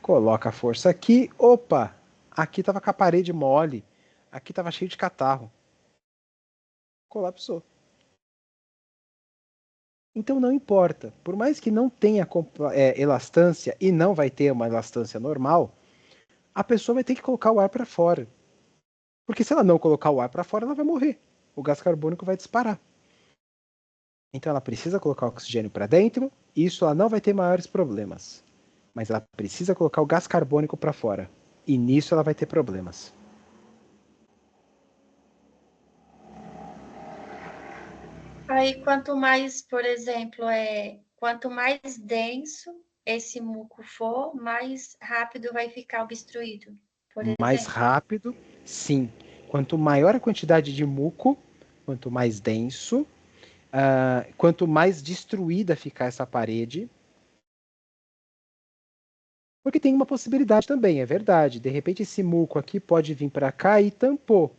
coloca força aqui. Opa! Aqui tava com a parede mole. Aqui tava cheio de catarro. Colapsou. Então não importa. Por mais que não tenha elastância, e não vai ter uma elastância normal, a pessoa vai ter que colocar o ar para fora. Porque se ela não colocar o ar para fora, ela vai morrer. O gás carbônico vai disparar. Então ela precisa colocar o oxigênio para dentro, e isso ela não vai ter maiores problemas. Mas ela precisa colocar o gás carbônico para fora. E nisso ela vai ter problemas. Aí, quanto mais, por exemplo, quanto mais denso esse muco for, mais rápido vai ficar obstruído, por Mais exemplo. rápido, sim. Quanto maior a quantidade de muco, quanto mais denso, quanto mais destruída ficar essa parede. Porque tem uma possibilidade também, é verdade. De repente esse muco aqui pode vir para cá e tampou.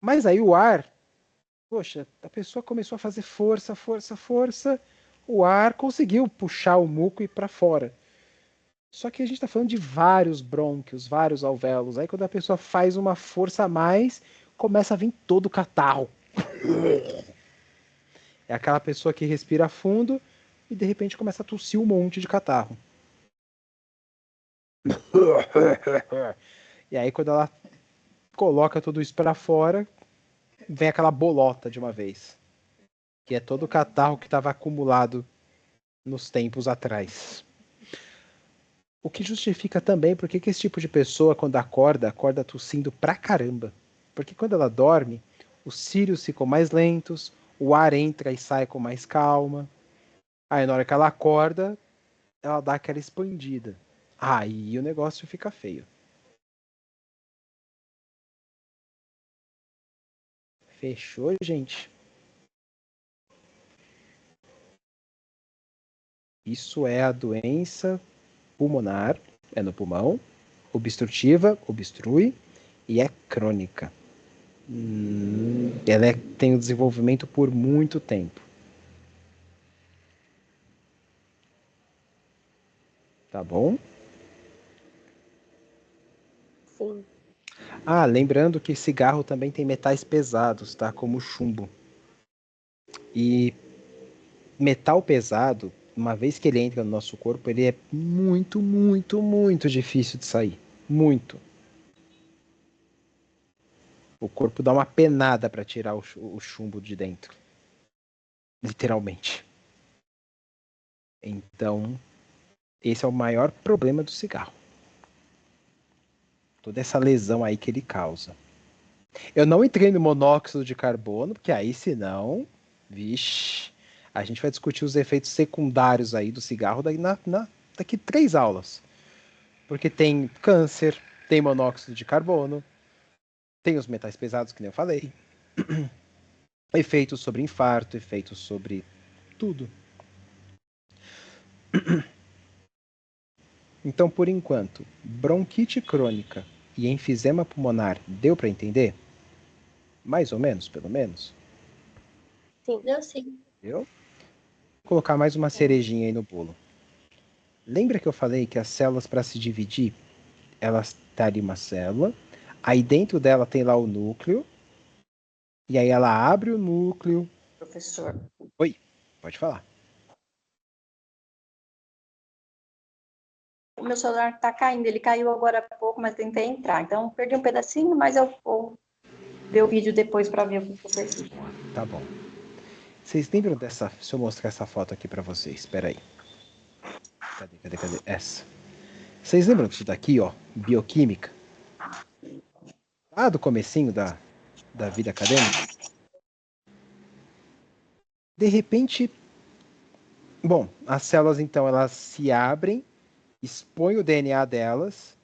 Mas aí o ar, poxa, a pessoa começou a fazer força, força, força. O ar conseguiu puxar o muco e ir para fora. Só que a gente está falando de vários brônquios, vários alvéolos. Aí quando a pessoa faz uma força a mais, começa a vir todo o catarro. É aquela pessoa que respira fundo e de repente começa a tossir um monte de catarro. E aí quando ela coloca tudo isso para fora, vem aquela bolota de uma vez. Que é todo o catarro que estava acumulado nos tempos atrás. O que justifica também porque que esse tipo de pessoa, quando acorda tossindo pra caramba. Porque quando ela dorme, os cílios ficam mais lentos, o ar entra e sai com mais calma. Aí na hora que ela acorda, ela dá aquela expandida. Aí o negócio fica feio. Fechou, gente? Isso é a doença pulmonar, é no pulmão, obstrutiva, obstrui, e é crônica. Ela tem o desenvolvimento por muito tempo. Tá bom? Sim. Lembrando que cigarro também tem metais pesados, tá? Como chumbo. E metal pesado, uma vez que ele entra no nosso corpo, ele é muito, muito, muito difícil de sair. Muito. O corpo dá uma penada para tirar o chumbo de dentro. Literalmente. Então, esse é o maior problema do cigarro. Toda essa lesão aí que ele causa. Eu não entrei no monóxido de carbono, porque aí senão, vixe, a gente vai discutir os efeitos secundários aí do cigarro daqui 3 aulas. Porque tem câncer, tem monóxido de carbono, tem os metais pesados, que nem eu falei, efeitos sobre infarto, efeitos sobre tudo. Então, por enquanto, bronquite crônica e enfisema pulmonar, deu para entender? Mais ou menos, pelo menos? Sim. Deu sim. Deu? Vou colocar mais uma cerejinha aí no bolo. Lembra que eu falei que as células, para se dividir, elas tá ali uma célula, aí dentro dela tem lá o núcleo, e aí ela abre o núcleo. Professor. Oi, pode falar. O meu celular tá caindo, ele caiu agora há pouco, mas tentei entrar. Então, perdi um pedacinho, mas eu vou ver o vídeo depois para ver o que você disse. Tá bom. Vocês lembram dessa... Se eu mostrar essa foto aqui para vocês, espera aí. Cadê? Essa. Vocês lembram disso daqui, ó? Bioquímica. Lá do comecinho da vida acadêmica. De repente... Bom, as células, então, elas se abrem, expõem o DNA delas,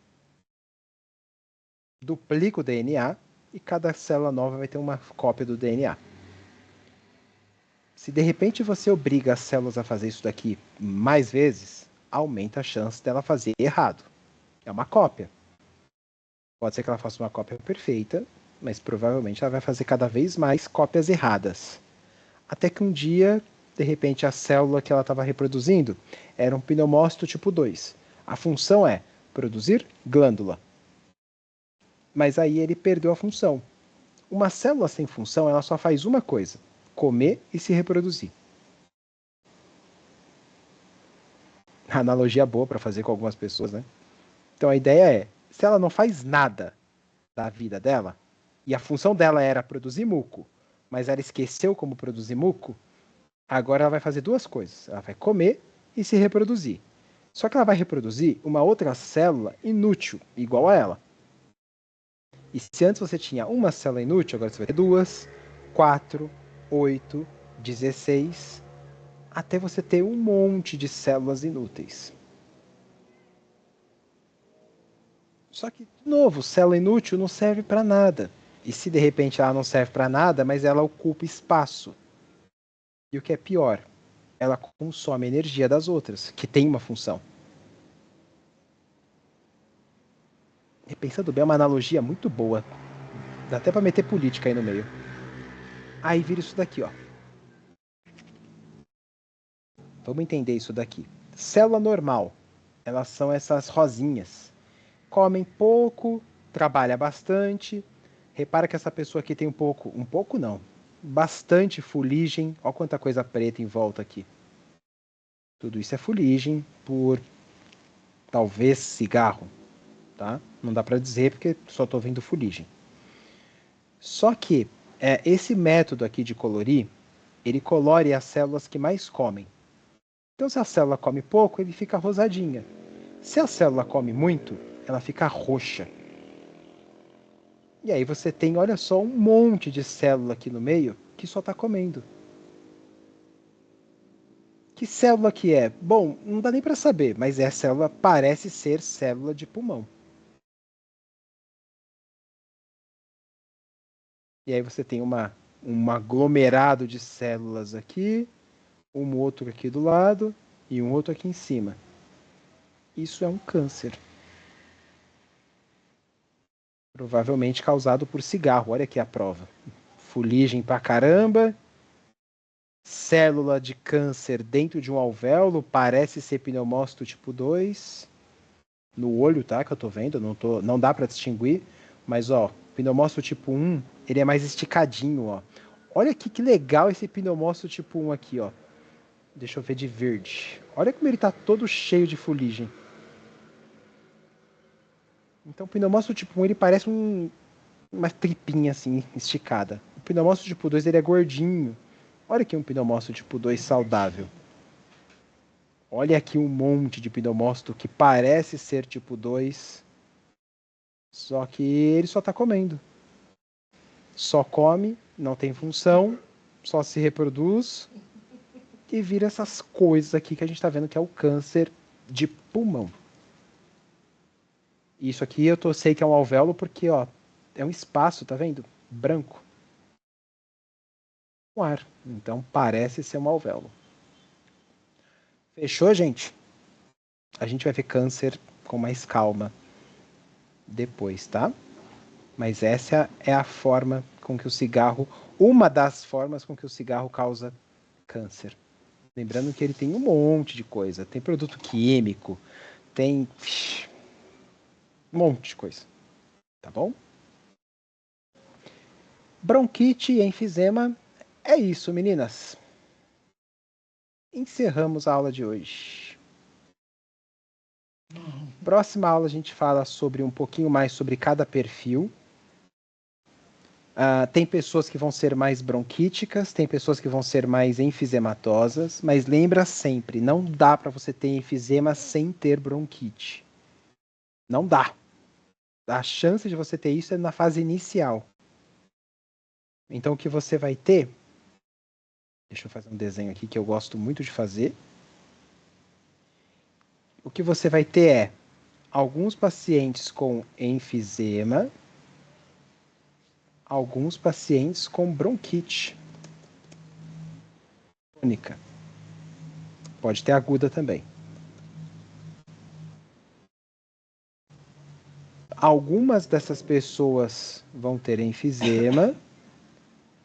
duplica o DNA, e cada célula nova vai ter uma cópia do DNA. Se de repente você obriga as células a fazer isso daqui mais vezes, aumenta a chance dela fazer errado. É uma cópia. Pode ser que ela faça uma cópia perfeita, mas provavelmente ela vai fazer cada vez mais cópias erradas. Até que um dia, de repente, a célula que ela estava reproduzindo era um pneumócito tipo 2. A função é produzir glândula. Mas aí ele perdeu a função. Uma célula sem função, ela só faz uma coisa: comer e se reproduzir. Analogia boa para fazer com algumas pessoas, né? Então a ideia é, se ela não faz nada da vida dela, e a função dela era produzir muco, mas ela esqueceu como produzir muco, agora ela vai fazer duas coisas. Ela vai comer e se reproduzir. Só que ela vai reproduzir uma outra célula inútil, igual a ela. E se antes você tinha uma célula inútil, agora você vai ter 2, 4, 8, 16, até você ter um monte de células inúteis. Só que, de novo, célula inútil não serve para nada. E se de repente ela não serve para nada, mas ela ocupa espaço. E o que é pior, ela consome a energia das outras, que tem uma função. E pensando bem, é uma analogia muito boa. Dá até para meter política aí no meio. Aí vira isso daqui, ó. Vamos entender isso daqui. Célula normal, elas são essas rosinhas. Comem pouco, trabalha bastante. Repara que essa pessoa aqui tem um pouco não, bastante fuligem. Olha quanta coisa preta em volta aqui. Tudo isso é fuligem por talvez cigarro, tá? Não dá para dizer porque só estou vendo fuligem. Só que esse método aqui de colorir, ele colore as células que mais comem. Então, se a célula come pouco, ele fica rosadinha. Se a célula come muito, ela fica roxa. E aí você tem, olha só, um monte de célula aqui no meio que só está comendo. Que célula que é? Bom, não dá nem para saber, mas é célula, parece ser célula de pulmão. E aí você tem um aglomerado de células aqui, um outro aqui do lado e um outro aqui em cima. Isso é um câncer. Provavelmente causado por cigarro. Olha aqui a prova. Fuligem pra caramba. Célula de câncer dentro de um alvéolo. Parece ser pneumócito tipo 2. No olho, tá? Que eu tô vendo. Não dá pra distinguir. Mas, ó, pneumócito tipo 1, ele é mais esticadinho, ó. Olha aqui que legal esse pneumócito tipo 1 aqui, ó. Deixa eu ver de verde. Olha como ele tá todo cheio de fuligem. Então o pneumócito tipo 1 ele parece uma tripinha assim, esticada. O pneumócito tipo 2 ele é gordinho. Olha aqui um pneumócito tipo 2 saudável. Olha aqui um monte de pneumócito que parece ser tipo 2. Só que ele só tá comendo. Só come, não tem função, só se reproduz e vira essas coisas aqui que a gente tá vendo que é o câncer de pulmão. Isso aqui eu sei que é um alvéolo porque, ó, é um espaço, tá vendo? Branco. Um ar. Então parece ser um alvéolo. Fechou, gente? A gente vai ver câncer com mais calma depois, tá? Mas essa é a forma com que o cigarro, uma das formas com que o cigarro causa câncer. Lembrando que ele tem um monte de coisa. Tem produto químico, tem um monte de coisa. Tá bom? Bronquite e enfisema. É isso, meninas. Encerramos a aula de hoje. Próxima aula a gente fala sobre um pouquinho mais sobre cada perfil. Tem pessoas que vão ser mais bronquíticas, tem pessoas que vão ser mais enfisematosas, mas lembra sempre, não dá para você ter enfisema sem ter bronquite. Não dá. A chance de você ter isso é na fase inicial. Então o que você vai ter... Deixa eu fazer um desenho aqui que eu gosto muito de fazer. O que você vai ter é alguns pacientes com enfisema, alguns pacientes com bronquite crônica. Pode ter aguda também. Algumas dessas pessoas vão ter enfisema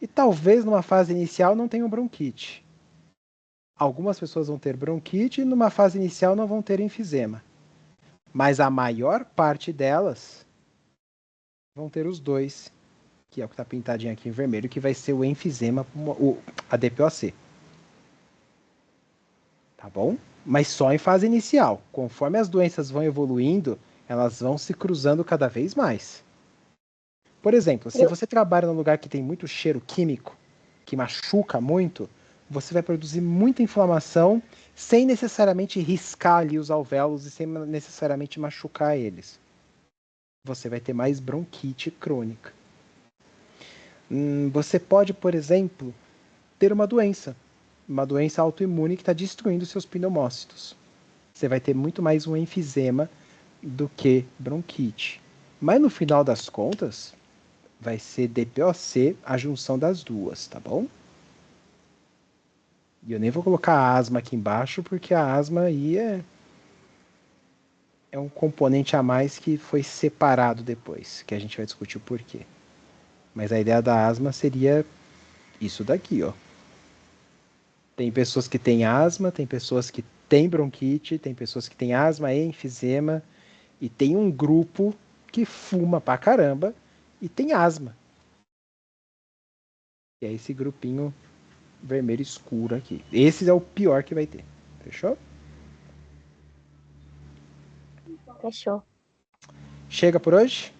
e talvez numa fase inicial não tenham bronquite. Algumas pessoas vão ter bronquite e numa fase inicial não vão ter enfisema. Mas a maior parte delas vão ter os dois, que é o que está pintadinho aqui em vermelho, que vai ser o enfisema, a DPOC. Tá bom? Mas só em fase inicial. Conforme as doenças vão evoluindo, elas vão se cruzando cada vez mais. Por exemplo, se você trabalha num lugar que tem muito cheiro químico, que machuca muito, você vai produzir muita inflamação sem necessariamente riscar ali os alvéolos e sem necessariamente machucar eles. Você vai ter mais bronquite crônica. Você pode, por exemplo, ter uma doença autoimune que está destruindo seus pneumócitos. Você vai ter muito mais um enfisema do que bronquite. Mas no final das contas, vai ser DPOC a junção das duas, tá bom? E eu nem vou colocar a asma aqui embaixo, porque a asma aí é um componente a mais que foi separado depois, que a gente vai discutir o porquê. Mas a ideia da asma seria isso daqui, ó. Tem pessoas que têm asma, tem pessoas que têm bronquite, tem pessoas que têm asma e enfisema, e tem um grupo que fuma pra caramba e tem asma. E é esse grupinho vermelho escuro aqui. Esse é o pior que vai ter. Fechou? Fechou. Chega por hoje?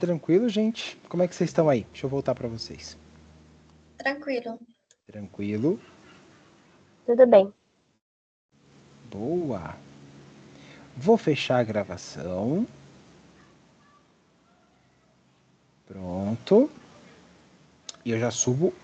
Tranquilo, gente? Como é que vocês estão aí? Deixa eu voltar para vocês. Tranquilo. Tranquilo. Tudo bem. Boa. Vou fechar a gravação. Pronto. E eu já subo